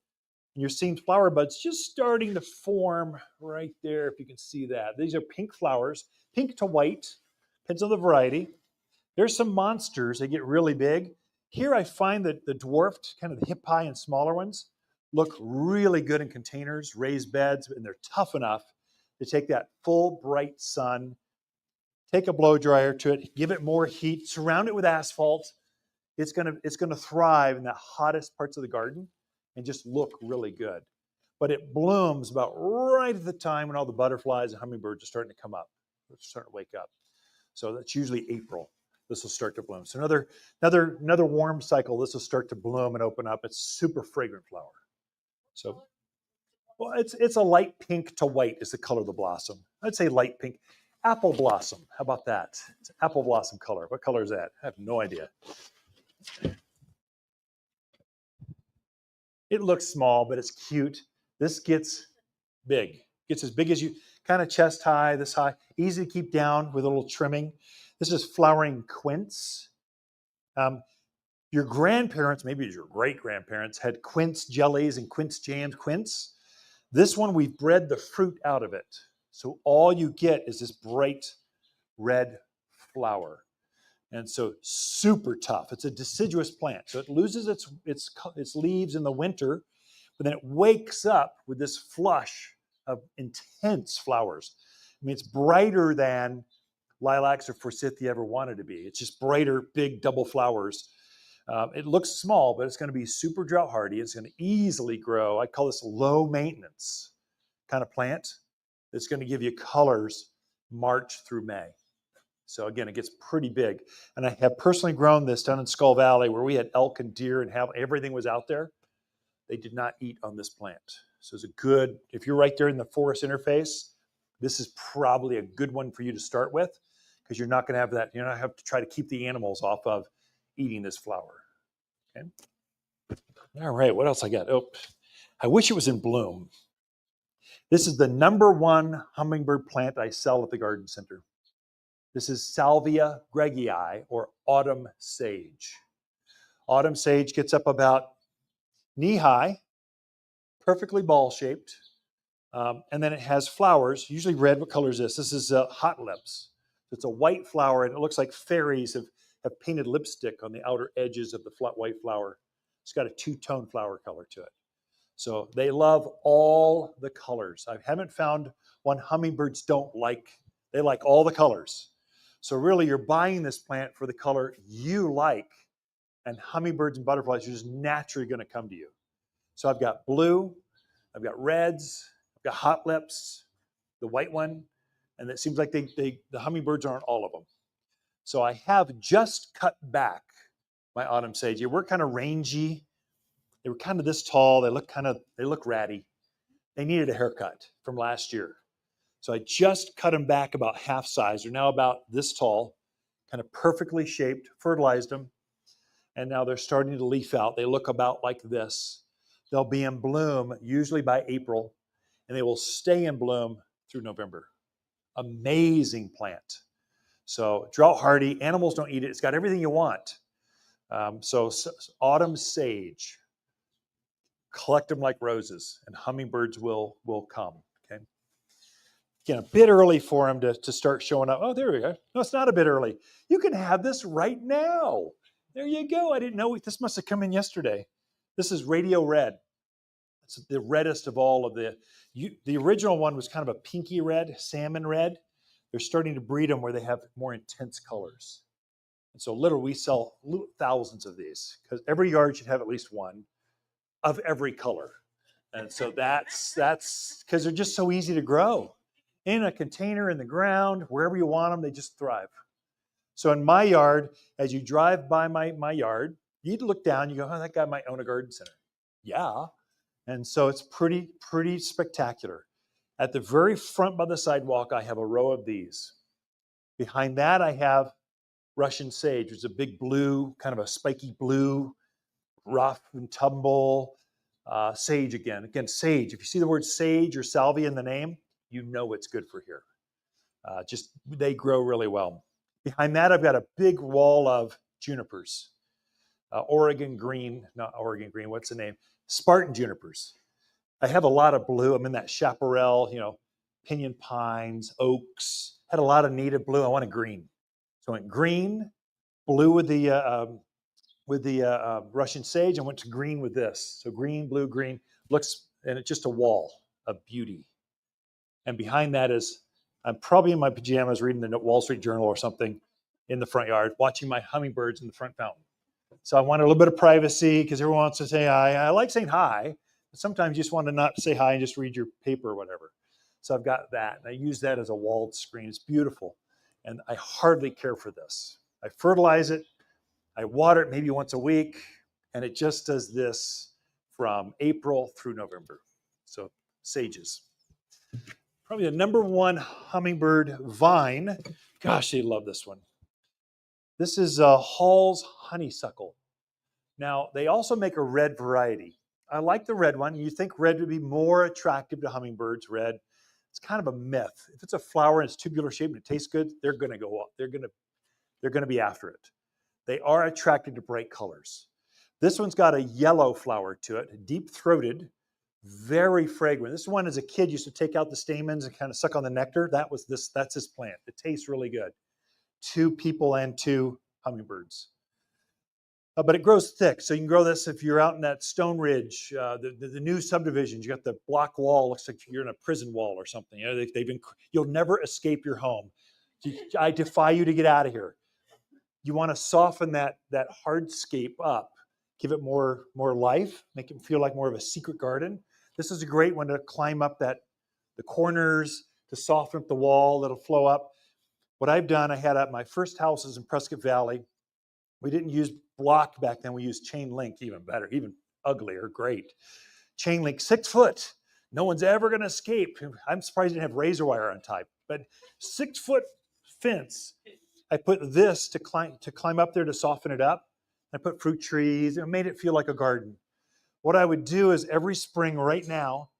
And you're seeing flower buds just starting to form right there, if you can see that. These are pink flowers, pink to white, depends on the variety. There's some monsters, they get really big. Here I find that the dwarfed, kind of the hip high and smaller ones, look really good in containers, raised beds, and they're tough enough to take that full bright sun, take a blow dryer to it, give it more heat, surround it with asphalt. It's gonna thrive in the hottest parts of the garden and just look really good. But it blooms about right at the time when all the butterflies and hummingbirds are starting to come up. They're starting to wake up. So that's usually April. This will start to bloom. So another warm cycle, this will start to bloom and open up. It's super fragrant flower. So, well, it's a light pink to white is the color of the blossom. I'd say light pink. Apple blossom, how about that? It's apple blossom color. What color is that? I have no idea. It looks small, but it's cute. This gets big. Gets as big as you, kind of chest high, this high. Easy to keep down with a little trimming. This is flowering quince. Your grandparents, maybe your great-grandparents, had quince jellies and quince jams, quince. This one, we've bred the fruit out of it. So all you get is this bright red flower. And so super tough. It's a deciduous plant. So it loses its leaves in the winter, but then it wakes up with this flush of intense flowers. I mean, it's brighter than lilacs or forsythia ever wanted to be. It's just brighter, big double flowers. It looks small, but it's going to be super drought hardy. It's going to easily grow. I call this low maintenance kind of plant. It's going to give you colors March through May. So again, it gets pretty big. And I have personally grown this down in Skull Valley where we had elk and deer and everything was out there. They did not eat on this plant. So it's a good, if you're right there in the forest interface, this is probably a good one for you to start with because you're not going to have that, you're not have to try to keep the animals off of eating this flower. Okay. All right, what else I got? Oh, I wish it was in bloom. This is the #1 hummingbird plant I sell at the garden center. This is Salvia greggii, or autumn sage. Autumn sage gets up about knee-high, perfectly ball-shaped, and then it has flowers, usually red. What color is this? This is hot lips. It's a white flower, and it looks like fairies have painted lipstick on the outer edges of the white flower. It's got a two-tone flower color to it. So they love all the colors. I haven't found one hummingbirds don't like. They like all the colors. So really, you're buying this plant for the color you like, and hummingbirds and butterflies are just naturally going to come to you. So I've got blue, I've got reds, I've got hot lips, the white one, and it seems like the hummingbirds aren't all of them. So I have just cut back my autumn sage. They were kind of rangy. They were kind of this tall. They look ratty. They needed a haircut from last year. So I just cut them back about half size. They're now about this tall, kind of perfectly shaped, fertilized them, and now they're starting to leaf out. They look about like this. They'll be in bloom usually by April, and they will stay in bloom through November. Amazing plant. So drought hardy, animals don't eat it. It's got everything you want. So autumn sage, collect them like roses, and hummingbirds will come. Okay. Again, a bit early for them to start showing up. Oh, there we go. No, it's not a bit early. You can have this right now. There you go. I didn't know. This must have come in yesterday. This is radio red. It's the reddest of all of the original one was kind of a pinky red, salmon red. They're starting to breed them where they have more intense colors. And so literally we sell thousands of these because every yard should have at least one of every color. And so that's because they're just so easy to grow. In a container, in the ground, wherever you want them, they just thrive. So in my yard, as you drive by my yard, you'd look down, you go, oh, that guy might own a garden center. Yeah. And so it's pretty spectacular. At the very front by the sidewalk, I have a row of these. Behind that, I have Russian sage, which is a big blue, kind of a spiky blue, rough and tumble. Sage again. Again, sage. If you see the word sage or salvia in the name, you know it's good for here. They grow really well. Behind that, I've got a big wall of junipers. Oregon green, not Oregon green, what's the name? Spartan junipers. I have a lot of blue. I'm in that chaparral, pinyon pines, oaks. Had a lot of native blue. I wanted green. So I went green, blue with the Russian sage. I went to green with this. So green, blue, green. And it's just a wall of beauty. And behind that is, I'm probably in my pajamas reading the Wall Street Journal or something in the front yard, watching my hummingbirds in the front fountain. So I wanted a little bit of privacy because everyone wants to say hi. I like saying hi, but sometimes you just want to not say hi and just read your paper or whatever. So I've got that, and I use that as a walled screen. It's beautiful, and I hardly care for this. I fertilize it, I water it maybe once a week, and it just does this from April through November. So sages. Probably the #1 hummingbird vine. Gosh, they love this one. This is Hall's honeysuckle. Now, they also make a red variety. I like the red one. You think red would be more attractive to hummingbirds, red. It's kind of a myth. If it's a flower and it's tubular shaped and it tastes good, they're going to go up. They're going to be after it. they are attracted to bright colors. This one's got a yellow flower to it, deep-throated, very fragrant. This one, as a kid, used to take out the stamens and kind of suck on the nectar. That's this plant. It tastes really good. 2 people and 2 hummingbirds. But it grows thick, so you can grow this if you're out in that Stone Ridge, the new subdivisions. You got the block wall, looks like you're in a prison wall or something. You know, you'll never escape your home. I defy you to get out of here. You want to soften that hardscape up, give it more life, make it feel like more of a secret garden. This is a great one to climb up the corners, to soften up the wall that'll flow up. What I've done, I had at my first houses in Prescott Valley. We didn't use block back then. We used chain link, even better, even uglier, great. Chain link, 6 foot. No one's ever going to escape. I'm surprised I didn't have razor wire on top, but 6 foot fence. I put this to climb up there to soften it up. I put fruit trees. It made it feel like a garden. What I would do is every spring right now,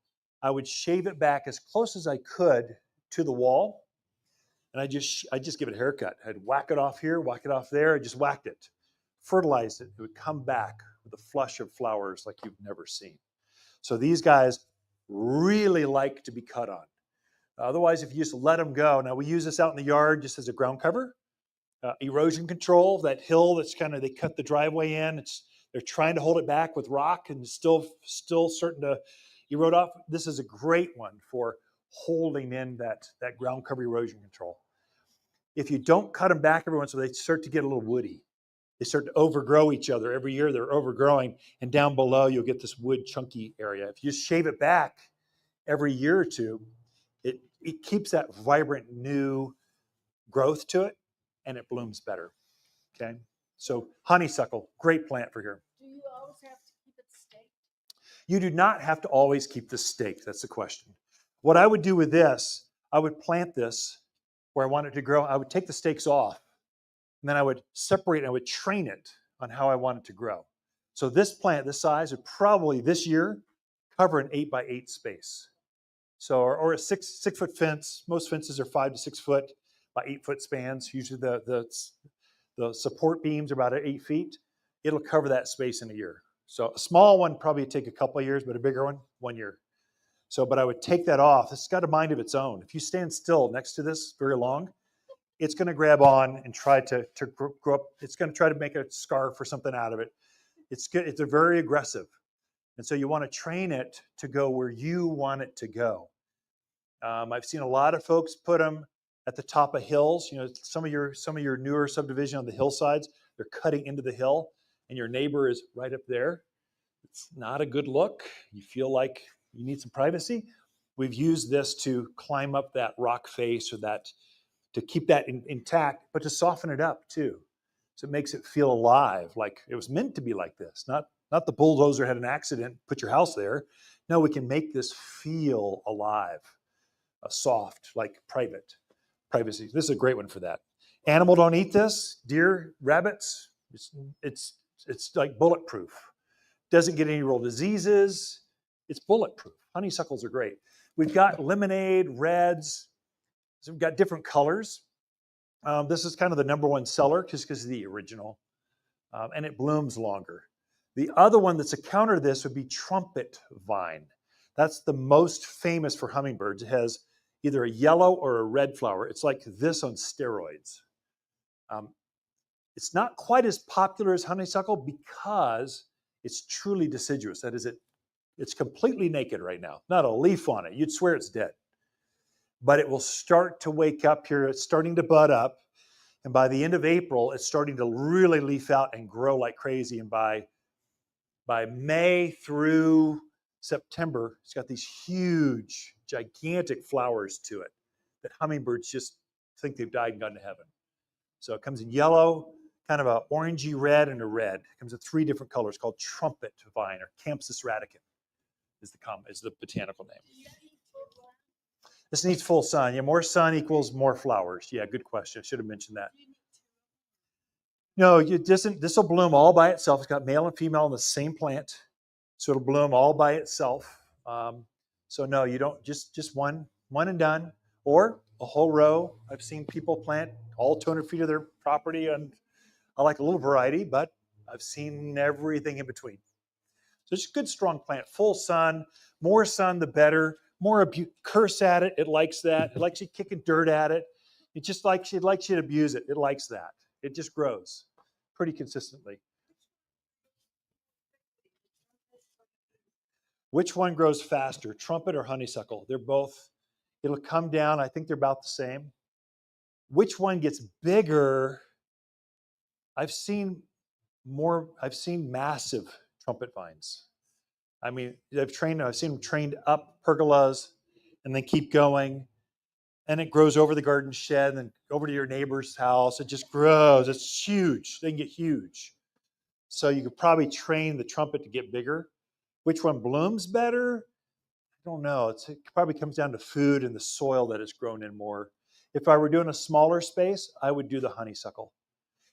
I would shave it back as close as I could to the wall. And I just give it a haircut. I'd whack it off here, whack it off there. I just whacked it, fertilized it. It would come back with a flush of flowers like you've never seen. So these guys really like to be cut on. Otherwise, if you just let them go. Now we use this out in the yard just as a ground cover. Erosion control, that hill that's they cut the driveway in. They're trying to hold it back with rock and still starting to erode off. This is a great one for holding in that ground cover erosion control. If you don't cut them back every once in a while, they start to get a little woody. They start to overgrow each other. Every year they're overgrowing, and down below you'll get this wood chunky area. If you just shave it back every year or two, it keeps that vibrant new growth to it, and it blooms better. Okay, so honeysuckle, great plant for here. Do you always have to keep it staked? You do not have to always keep this staked. That's the question. What I would do with this, I would plant this where I want it to grow. I would take the stakes off, and then I would separate and I would train it on how I want it to grow. So this plant, this size, would probably this year cover an 8x8 space. So, or a 6 foot fence. Most fences are 5 to 6 foot by 8 foot spans. Usually the support beams are about 8 feet. It'll cover that space in a year. So a small one probably take a couple of years, but a bigger one, 1 year. So, but I would take that off. It's got a mind of its own. If you stand still next to this very long, it's going to grab on and try to grow up. It's going to try to make a scarf or something out of it. It's good. It's very aggressive. And so you want to train it to go where you want it to go. I've seen a lot of folks put them at the top of hills. You know, some of your newer subdivision on the hillsides, they're cutting into the hill, and your neighbor is right up there. It's not a good look. You feel like you need some privacy. We've used this to climb up that rock face, or that to keep that intact, but to soften it up too. So it makes it feel alive, like it was meant to be like this. Not the bulldozer had an accident, put your house there. No, we can make this feel alive, soft, like privacy. This is a great one for that. Animal don't eat this. Deer, rabbits. It's like bulletproof. Doesn't get any real diseases. It's bulletproof. Honeysuckles are great. We've got lemonade, reds. So we've got different colors. This is kind of the #1 seller just because of the original. And it blooms longer. The other one that's a counter to this would be trumpet vine. That's the most famous for hummingbirds. It has either a yellow or a red flower. It's like this on steroids. It's not quite as popular as honeysuckle because it's truly deciduous. That is, it's completely naked right now. Not a leaf on it. You'd swear it's dead. But it will start to wake up here. It's starting to bud up. And by the end of April, it's starting to really leaf out and grow like crazy. And by May through September, it's got these huge, gigantic flowers to it that hummingbirds just think they've died and gone to heaven. So it comes in yellow, kind of a orangey red, and a red. It comes in 3 different colors, called trumpet vine, or Campsis radicum is the botanical name. This needs full sun. Yeah, more sun equals more flowers. Yeah, good question. I should have mentioned that. No, this will bloom all by itself. It's got male and female on the same plant, so it'll bloom all by itself. So no, you don't just one and done, or a whole row. I've seen people plant all 200 feet of their property on I like a little variety, but I've seen everything in between. So it's a good, strong plant. Full sun, more sun, the better. More curse at it. It likes that. It likes you kicking dirt at it. It likes you to abuse it. It likes that. It just grows pretty consistently. Which one grows faster, trumpet or honeysuckle? They're both, it'll come down. I think they're about the same. Which one gets bigger? I've seen massive trumpet vines. I mean, I've seen them trained up pergolas and then keep going. And it grows over the garden shed and then over to your neighbor's house. It just grows. It's huge. They can get huge. So you could probably train the trumpet to get bigger. Which one blooms better? I don't know. It probably comes down to food and the soil that it's grown in more. If I were doing a smaller space, I would do the honeysuckle.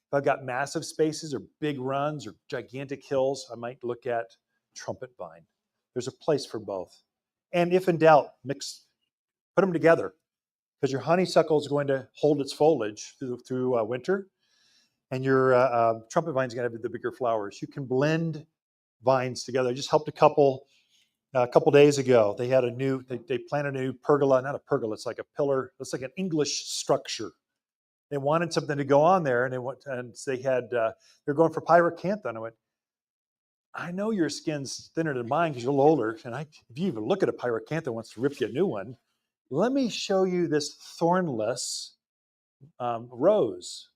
If I've got massive spaces or big runs or gigantic hills, I might look at trumpet vine. There's a place for both. And if in doubt, put them together, because your honeysuckle is going to hold its foliage through winter, and your trumpet vine is going to have the bigger flowers. You can blend vines together. I just helped a couple days ago. They had they planted a new pergola, not a pergola, it's like a pillar, it's like an English structure. They wanted something to go on there, and they're going for pyracantha. And I went, I know your skin's thinner than mine because you're a little older, and if you even look at a pyracantha wants to rip you a new one, let me show you this thornless rose,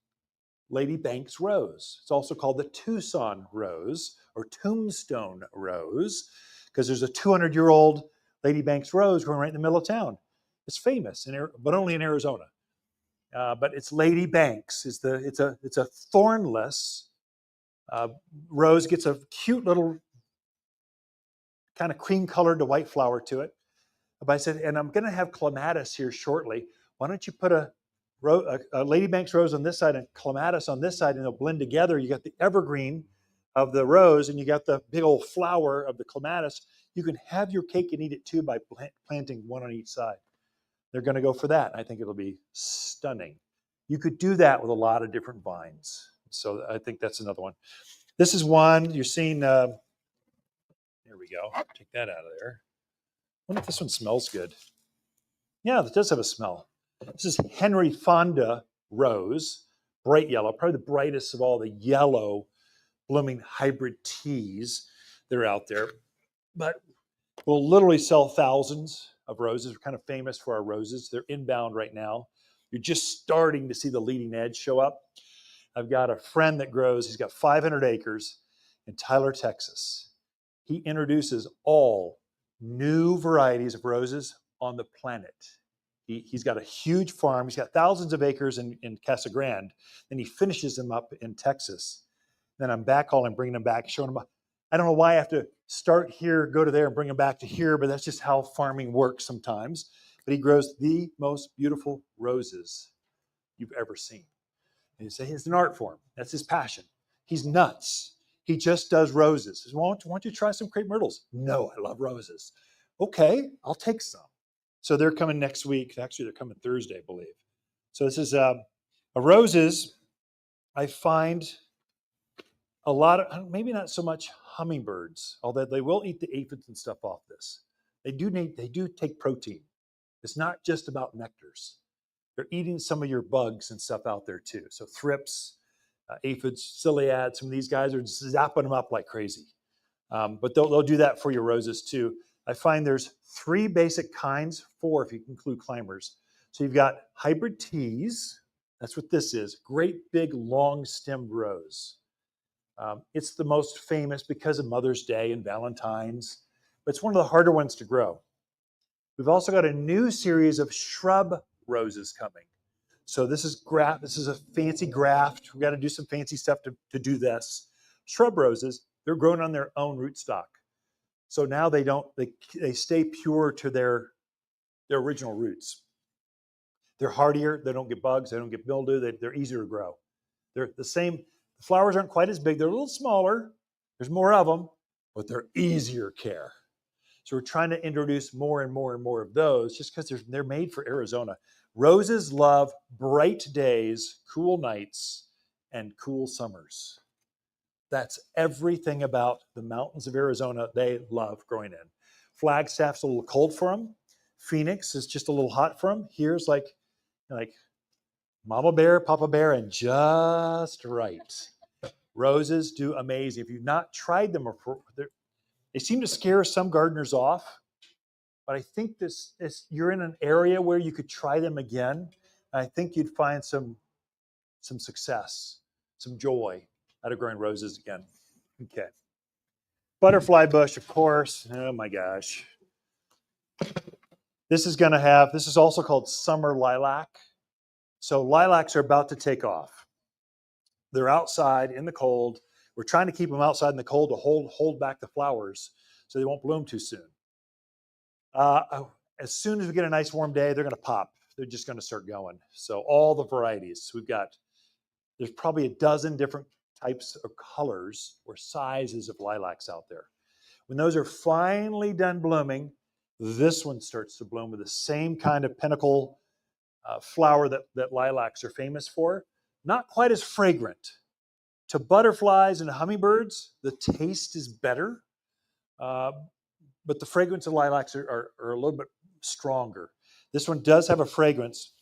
Lady Banks rose. It's also called the Tucson rose or tombstone rose because there's a 200-year-old Lady Banks rose growing right in the middle of town. It's famous, but only in Arizona. But it's Lady Banks. It's a thornless rose. Gets a cute little kind of cream-colored to white flower to it. But I said, and I'm going to have clematis here shortly. Why don't you put a Lady Banks rose on this side and clematis on this side, and they'll blend together. You got the evergreen of the rose, and you got the big old flower of the clematis. You can have your cake and eat it too by planting one on each side. They're going to go for that. I think it'll be stunning. You could do that with a lot of different vines. So I think that's another one. This is one you're seeing. There we go. Take that out of there. I wonder if this one smells good. Yeah, it does have a smell. This is Henry Fonda rose, bright yellow, probably the brightest of all the yellow blooming hybrid teas that are out there. But we'll literally sell thousands of roses. We're kind of famous for our roses. They're inbound right now. You're just starting to see the leading edge show up. I've got a friend that grows, he's got 500 acres in Tyler, Texas. He introduces all new varieties of roses on the planet. He's got a huge farm. He's got thousands of acres in Casa Grande. Then he finishes them up in Texas. Then I'm backhauling, bringing them back, showing them. I don't know why I have to start here, go to there, and bring them back to here, but that's just how farming works sometimes. But he grows the most beautiful roses you've ever seen. And you say it's an art form. That's his passion. He's nuts. He just does roses. He says, why don't you try some crepe myrtles? No, I love roses. Okay, I'll take some. So they're coming next week. Actually, they're coming Thursday, I believe. So this is roses. I find a lot of, maybe not so much hummingbirds, although they will eat the aphids and stuff off this. They do take protein. It's not just about nectars. They're eating some of your bugs and stuff out there too. So thrips, aphids, ciliads, some of these guys are zapping them up like crazy. But they'll do that for your roses too. I find there's 3 basic kinds, 4 if you include climbers. So you've got hybrid teas. That's what this is. Great big long stemmed rose. It's the most famous because of Mother's Day and Valentine's, but it's one of the harder ones to grow. We've also got a new series of shrub roses coming. So this is a fancy graft. We've got to do some fancy stuff to do this. Shrub roses, they're grown on their own rootstock. So now they stay pure to their original roots. They're hardier, they don't get bugs, they don't get mildew, they're easier to grow. They're the same, the flowers aren't quite as big, they're a little smaller, there's more of them, but they're easier care. So we're trying to introduce more and more and more of those just because they're made for Arizona. Roses love bright days, cool nights, and cool summers. That's everything about the mountains of Arizona they love growing in. Flagstaff's a little cold for them. Phoenix is just a little hot for them. Here's like Mama Bear, Papa Bear, and just right. Roses do amazing. If you've not tried them, they seem to scare some gardeners off. But I think you're in an area where you could try them again. And I think you'd find some success, some joy out of growing roses again. Okay. Butterfly bush, of course. Oh my gosh. This is also called summer lilac. So lilacs are about to take off. They're outside in the cold. We're trying to keep them outside in the cold to hold back the flowers so they won't bloom too soon. As soon as we get a nice warm day, they're going to pop. They're just going to start going. So all the varieties there's probably a dozen different types of colors or sizes of lilacs out there. When those are finally done blooming, this one starts to bloom with the same kind of pinnacle flower that lilacs are famous for. Not quite as fragrant. To butterflies and hummingbirds, the taste is better, but the fragrance of lilacs are a little bit stronger. This one does have a fragrance.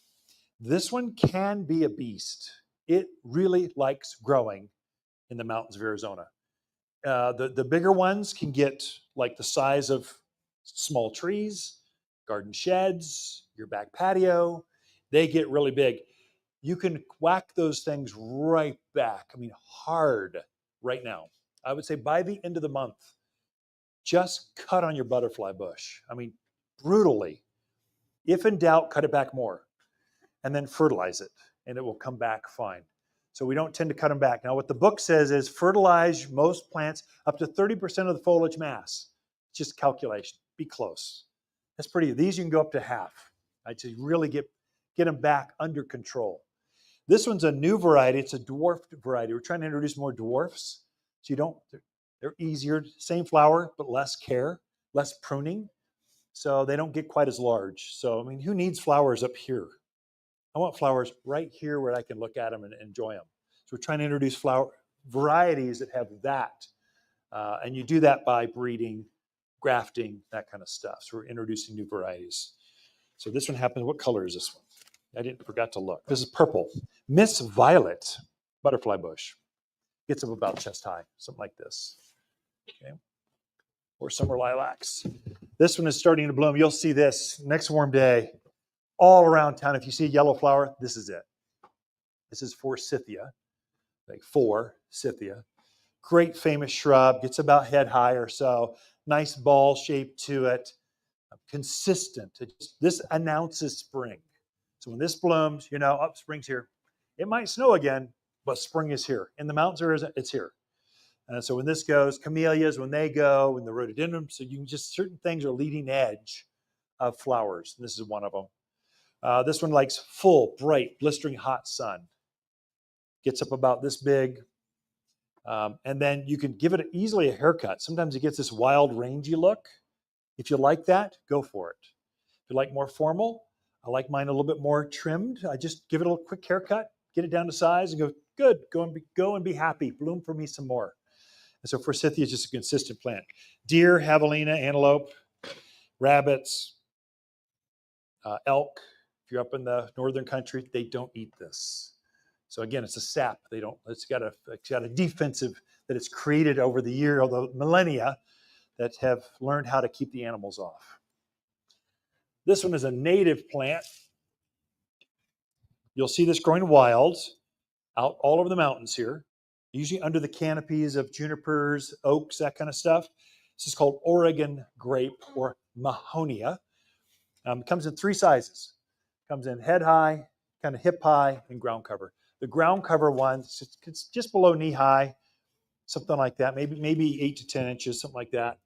This one can be a beast. It really likes growing in the mountains of Arizona. The bigger ones can get like the size of small trees, garden sheds, your back patio. They get really big. You can whack those things right back. I mean, hard right now. I would say by the end of the month, just cut on your butterfly bush. I mean, brutally. If in doubt, cut it back more and then fertilize it and it will come back fine. So we don't tend to cut them back. Now, what the book says is fertilize most plants up to 30% of the foliage mass. It's just calculation. Be close. That's pretty. These you can go up to half. I'd say really get them back under control. This one's a new variety. It's a dwarfed variety. We're trying to introduce more dwarfs. So they're easier, same flower, but less care, less pruning. So they don't get quite as large. So, I mean, who needs flowers up here? I want flowers right here where I can look at them and enjoy them. So we're trying to introduce flower varieties that have that. And you do that by breeding, grafting, that kind of stuff. So we're introducing new varieties. So this one happens, what color is this one? I forgot to look. This is purple. Miss Violet butterfly bush. Gets up about chest high, something like this. Okay. Or summer lilacs. This one is starting to bloom. You'll see this next warm day all around town. If you see a yellow flower, this is it. This is forsythia, like forsythia. Great famous shrub, gets about head high or so. Nice ball shape to it. Consistent. This announces spring. So when this blooms, spring's here. It might snow again, but spring is here. In the mountains, it's here. And so when this goes, camellias, when they go, and the rhododendron, so certain things are leading edge of flowers. And this is one of them. This one likes full, bright, blistering hot sun. Gets up about this big. And then you can give it easily a haircut. Sometimes it gets this wild, rangy look. If you like that, go for it. If you like more formal, I like mine a little bit more trimmed. I just give it a little quick haircut, get it down to size, and go, good, go and be happy. Bloom for me some more. And so forsythia is just a consistent plant. Deer, javelina, antelope, rabbits, elk. If you're up in the northern country, they don't eat this. So again, it's a sap. It's got a defensive that it's created over the year, although millennia, that have learned how to keep the animals off. This one is a native plant. You'll see this growing wild out all over the mountains here, usually under the canopies of junipers, oaks, that kind of stuff. This is called Oregon grape or Mahonia. It comes in 3 sizes. Comes in head high, kind of hip high, and ground cover. The ground cover one, it's just below knee high, something like that, maybe 8 to 10 inches, something like that,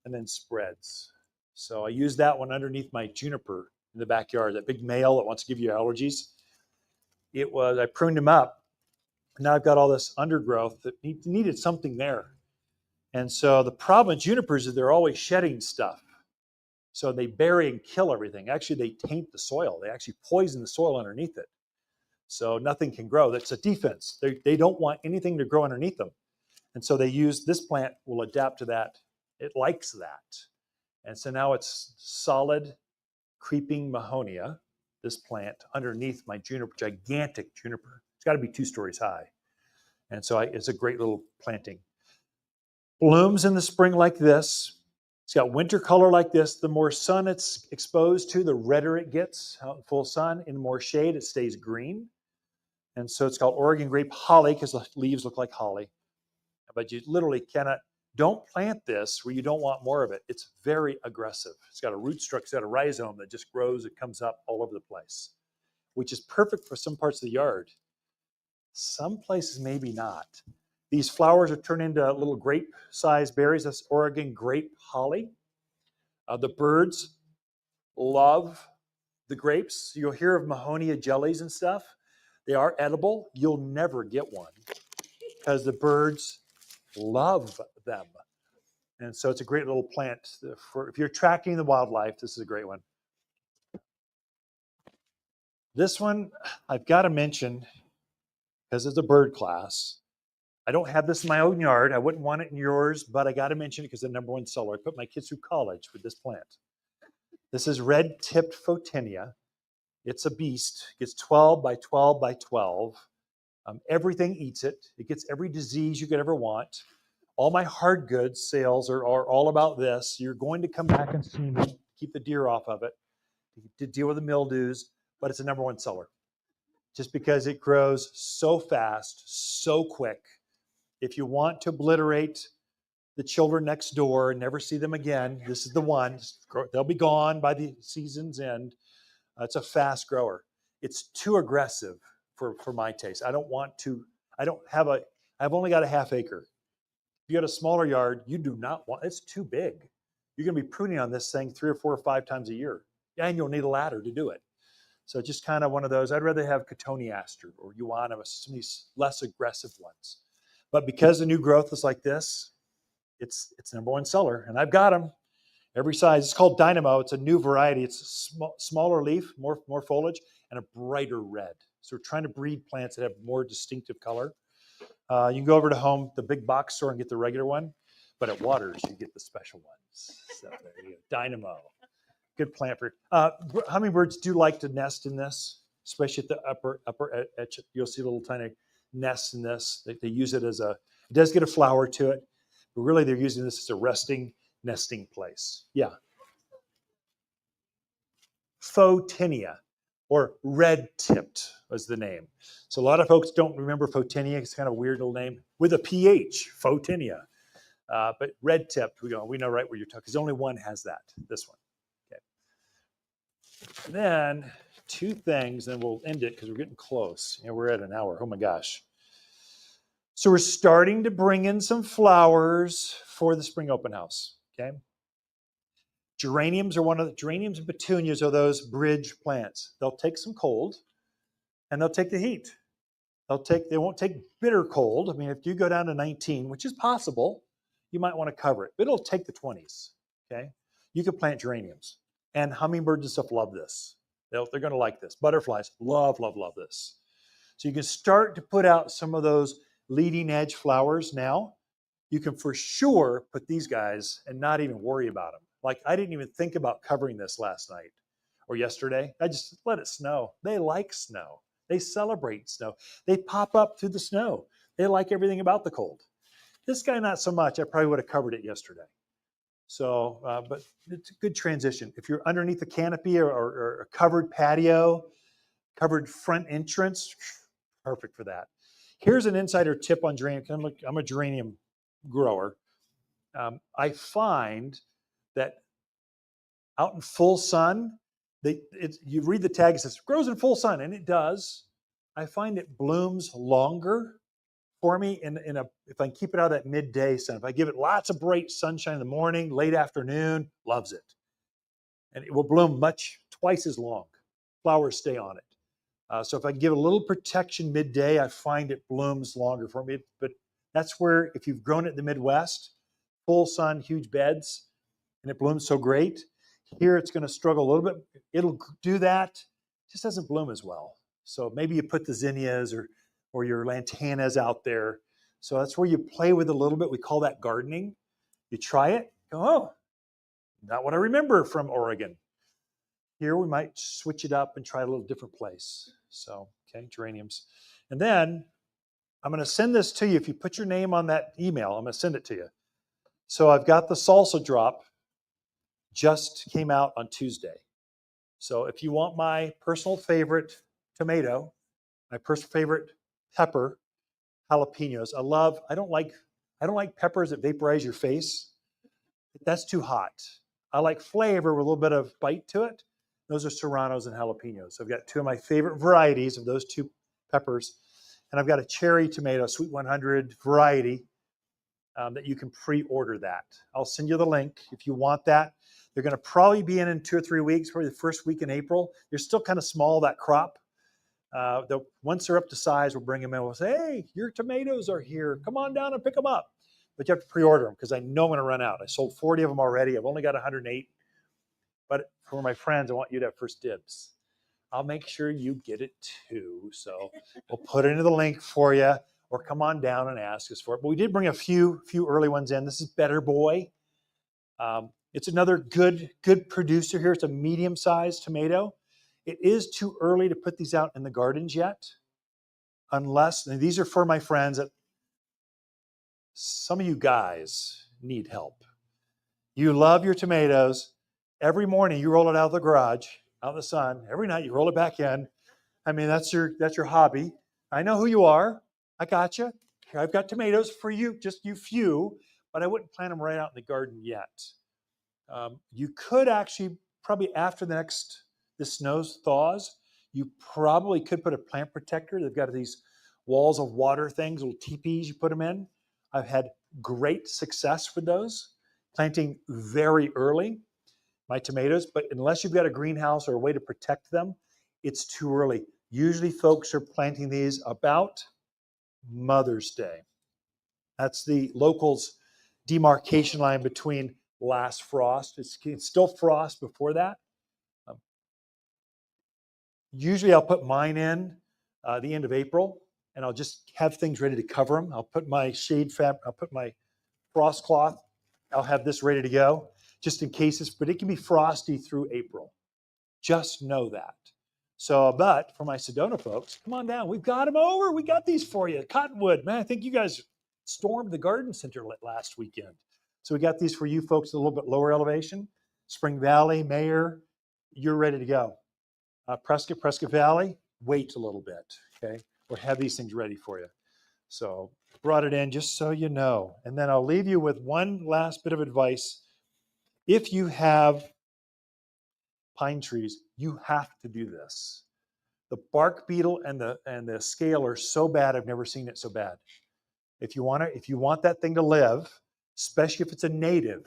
and then spreads. So I use that one underneath my juniper in the backyard, that big male that wants to give you allergies. I pruned him up. Now I've got all this undergrowth that needed something there. And so the problem with junipers is they're always shedding stuff. So they bury and kill everything. Actually, they taint the soil. They actually poison the soil underneath it. So nothing can grow. That's a defense. They don't want anything to grow underneath them. And so they use, this plant will adapt to that. It likes that. And so now it's solid creeping Mahonia, this plant, underneath my juniper, gigantic juniper. It's got to be 2 stories high. And so it's a great little planting. Blooms in the spring like this. It's got winter color like this. The more sun it's exposed to, the redder it gets out in full sun. In more shade, it stays green. And so it's called Oregon grape holly because the leaves look like holly. But you literally cannot, don't plant this where you don't want more of it. It's very aggressive. It's got a root structure, it's got a rhizome that just grows, it comes up all over the place, which is perfect for some parts of the yard. Some places maybe not. These flowers are turned into little grape-sized berries. That's Oregon grape holly. The birds love the grapes. You'll hear of Mahonia jellies and stuff. They are edible. You'll never get one because the birds love them. And so it's a great little plant. For if you're tracking the wildlife, this is a great one. This one I've got to mention because it's a bird class. I don't have this in my own yard. I wouldn't want it in yours, but I got to mention it because the #1 seller. I put my kids through college with this plant. This is red-tipped Photinia. It's a beast. It gets 12 by 12 by 12. Everything eats it. It gets every disease you could ever want. All my hard goods sales are all about this. You're going to come back and see me, keep the deer off of it, to deal with the mildews, but it's a #1 seller. Just because it grows so fast, so quick. If you want to obliterate the children next door and never see them again, this is the one. They'll be gone by the season's end. It's a fast grower. It's too aggressive for my taste. I've only got a ½ acre. If you got a smaller yard, you do not want, it's too big. You're gonna be pruning on this thing 3 or 4 or 5 times a year. And you'll need a ladder to do it. So just kind of one of those. I'd rather have Cotoneaster or Euonymus, some of these less aggressive ones. But because the new growth is like this, it's #1 seller, and I've got them every size. It's called Dynamo. It's a new variety. It's a smaller leaf, more foliage, and a brighter red. So we're trying to breed plants that have more distinctive color. You can go over to the big box store and get the regular one, but at Waters you get the special ones. So there you go. Dynamo, good plant for. Hummingbirds do like to nest in this, especially at the upper edge. You'll see little tiny nests in this. They use it as it does get a flower to it, but really they're using this as a resting, nesting place. Yeah. Photinia, or red-tipped was the name. So a lot of folks don't remember Photinia. It's kind of a weird little name with a PH, Photinia. But red-tipped, we know right where you're talking, because only one has that, this one. Okay. And then 2 things, then we'll end it because we're getting close. We're at an hour. Oh my gosh. So we're starting to bring in some flowers for the spring open house. Okay. Geraniums and petunias are those bridge plants. They'll take some cold and they'll take the heat. They won't take bitter cold. I mean, if you go down to 19, which is possible, you might want to cover it, but it'll take the 20s. Okay. You can plant geraniums, and hummingbirds and stuff love this. They're going to like this. Butterflies love this. So you can start to put out some of those leading edge flowers now. You can for sure put these guys and not even worry about them. Like, I didn't even think about covering this last night or yesterday. I just let it snow. They like snow. They celebrate snow. They pop up through the snow. They like everything about the cold. This guy, not so much. I probably would have covered it yesterday. So, but it's a good transition. If you're underneath a canopy or a covered patio, covered front entrance, perfect for that. Here's an insider tip on geranium. I'm a geranium grower. I find that out in full sun, you read the tag, it says grows in full sun, and it does. I find it blooms longer for me if I can keep it out of that midday sun. If I give it lots of bright sunshine in the morning, late afternoon, loves it. And it will bloom twice as long. Flowers stay on it. So if I give it a little protection midday, I find it blooms longer for me. But that's where, if you've grown it in the Midwest, full sun, huge beds, and it blooms so great, here it's going to struggle a little bit. It'll do that, just doesn't bloom as well. So maybe you put the zinnias or your lantanas out there. So that's where you play with it a little bit. We call that gardening. You try it, go, oh, not what I remember from Oregon. Here we might switch it up and try a little different place. So, okay, geraniums. And then I'm going to send this to you. If you put your name on that email, I'm going to send it to you. So I've got the salsa drop, just came out on Tuesday. So if you want my personal favorite tomato, my personal favorite pepper, jalapenos. I don't like peppers that vaporize your face. That's too hot. I like flavor with a little bit of bite to it. Those are serranos and jalapenos. So I've got two of my favorite varieties of those two peppers. And I've got a cherry tomato, Sweet 100 variety that you can pre-order that. I'll send you the link if you want that. They're going to probably be in 2 or 3 weeks, probably the first week in April. They're still kind of small, that crop. Once they're up to size, we'll bring them in. We'll say, hey, your tomatoes are here. Come on down and pick them up. But you have to pre-order them because I know I'm going to run out. I sold 40 of them already. I've only got 108. But for my friends, I want you to have first dibs. I'll make sure you get it too. So we'll put it into the link for you, or come on down and ask us for it. But we did bring a few early ones in. This is Better Boy. It's another good producer here. It's a medium-sized tomato. It is too early to put these out in the gardens yet, unless, and these are for my friends that some of you guys need help. You love your tomatoes. Every morning you roll it out of the garage, out in the sun. Every night you roll it back in. I mean, that's your hobby. I know who you are. I got you. I've got tomatoes for you, just you few, but I wouldn't plant them right out in the garden yet. You could actually, probably after the snow thaws, you probably could put a plant protector. They've got these walls of water things, little teepees you put them in. I've had great success with those, planting very early, my tomatoes, but unless you've got a greenhouse or a way to protect them, it's too early. Usually folks are planting these about Mother's Day. That's the locals' demarcation line between last frost. It's still frost before that. Usually I'll put mine in the end of April, and I'll just have things ready to cover them. I'll put my shade fabric, I'll put my frost cloth. I'll have this ready to go just in cases, but it can be frosty through April. Just know that. So, but for my Sedona folks, come on down. We've got them over. We got these for you. Cottonwood, man, I think you guys stormed the garden center last weekend. So we got these for you folks at a little bit lower elevation. Spring Valley, Mayer, you're ready to go. Prescott Valley, wait a little bit, okay? We'll have these things ready for you. So brought it in just so you know. And then I'll leave you with one last bit of advice. If you have pine trees, you have to do this. The bark beetle and the scale are so bad, I've never seen it so bad. If you want that thing to live, especially if it's a native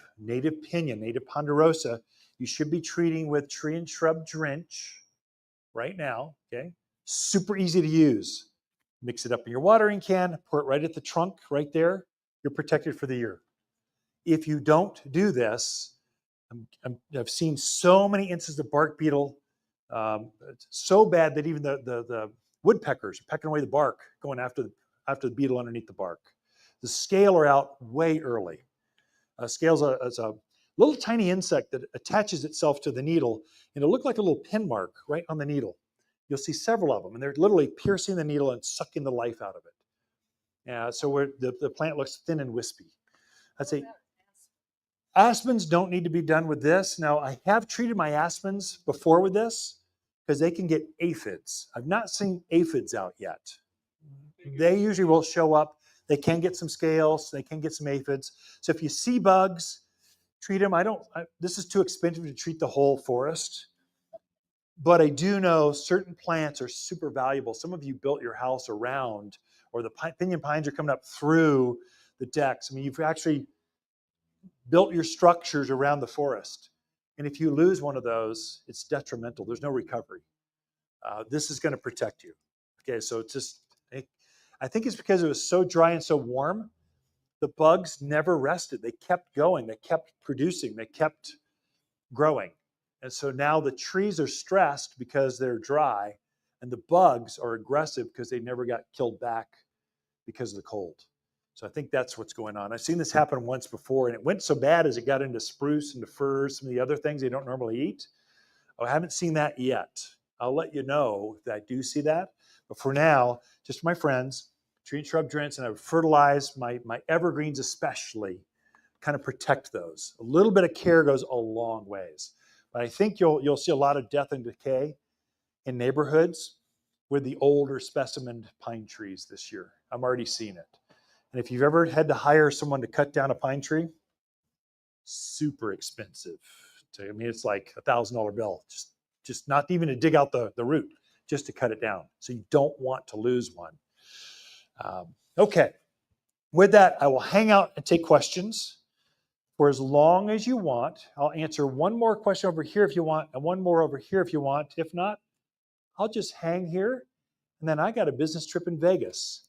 pinyon, native ponderosa, you should be treating with tree and shrub drench right now, okay? Super easy to use. Mix it up in your watering can, pour it right at the trunk right there. You're protected for the year. If you don't do this, I've seen so many instances of bark beetle, so bad that even the woodpeckers are pecking away the bark, going after the beetle underneath the bark. The scale are out way early. Scale's is a little tiny insect that attaches itself to the needle, and it'll look like a little pin mark right on the needle. You'll see several of them, and they're literally piercing the needle and sucking the life out of it. So the plant looks thin and wispy. I'd say aspens don't need to be done with this. Now, I have treated my aspens before with this because they can get aphids. I've not seen aphids out yet. They usually will show up. They can get some scales. They can get some aphids. So if you see bugs, treat them. This is too expensive to treat the whole forest. But I do know certain plants are super valuable. Some of you built your house around, or the pinyon pines are coming up through the decks. I mean, you've actually built your structures around the forest. And if you lose one of those, it's detrimental. There's no recovery. This is going to protect you. Okay, so it's just, I think it's because it was so dry and so warm, the bugs never rested. They kept going. They kept producing. They kept growing. And so now the trees are stressed because they're dry. And the bugs are aggressive because they never got killed back because of the cold. So I think that's what's going on. I've seen this happen once before, and it went so bad as it got into spruce and firs, some of the other things they don't normally eat. I haven't seen that yet. I'll let you know if I do see that. But for now, just my friends, tree and shrub drench, and I would fertilize my evergreens especially, kind of protect those. A little bit of care goes a long ways. But I think you'll see a lot of death and decay in neighborhoods with the older specimen pine trees this year. I'm already seeing it. And if you've ever had to hire someone to cut down a pine tree, super expensive. I mean, it's like $1,000 bill, just not even to dig out the root, just to cut it down. So you don't want to lose one. Okay, with that, I will hang out and take questions for as long as you want. I'll answer one more question over here if you want, and one more over here if you want. If not, I'll just hang here. And then I got a business trip in Vegas.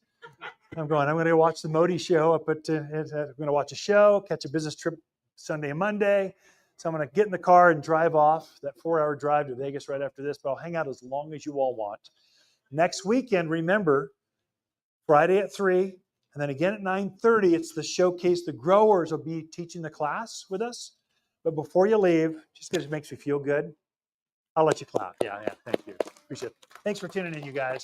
I'm going to watch the Modi show up at, I'm going to watch a show, catch a business trip Sunday and Monday. So I'm going to get in the car and drive off, that 4-hour drive to Vegas right after this, but I'll hang out as long as you all want. Next weekend, remember, Friday at 3, and then again at 9:30, it's the showcase. The growers will be teaching the class with us. But before you leave, just because it makes me feel good, I'll let you clap. Yeah, thank you. Appreciate it. Thanks for tuning in, you guys.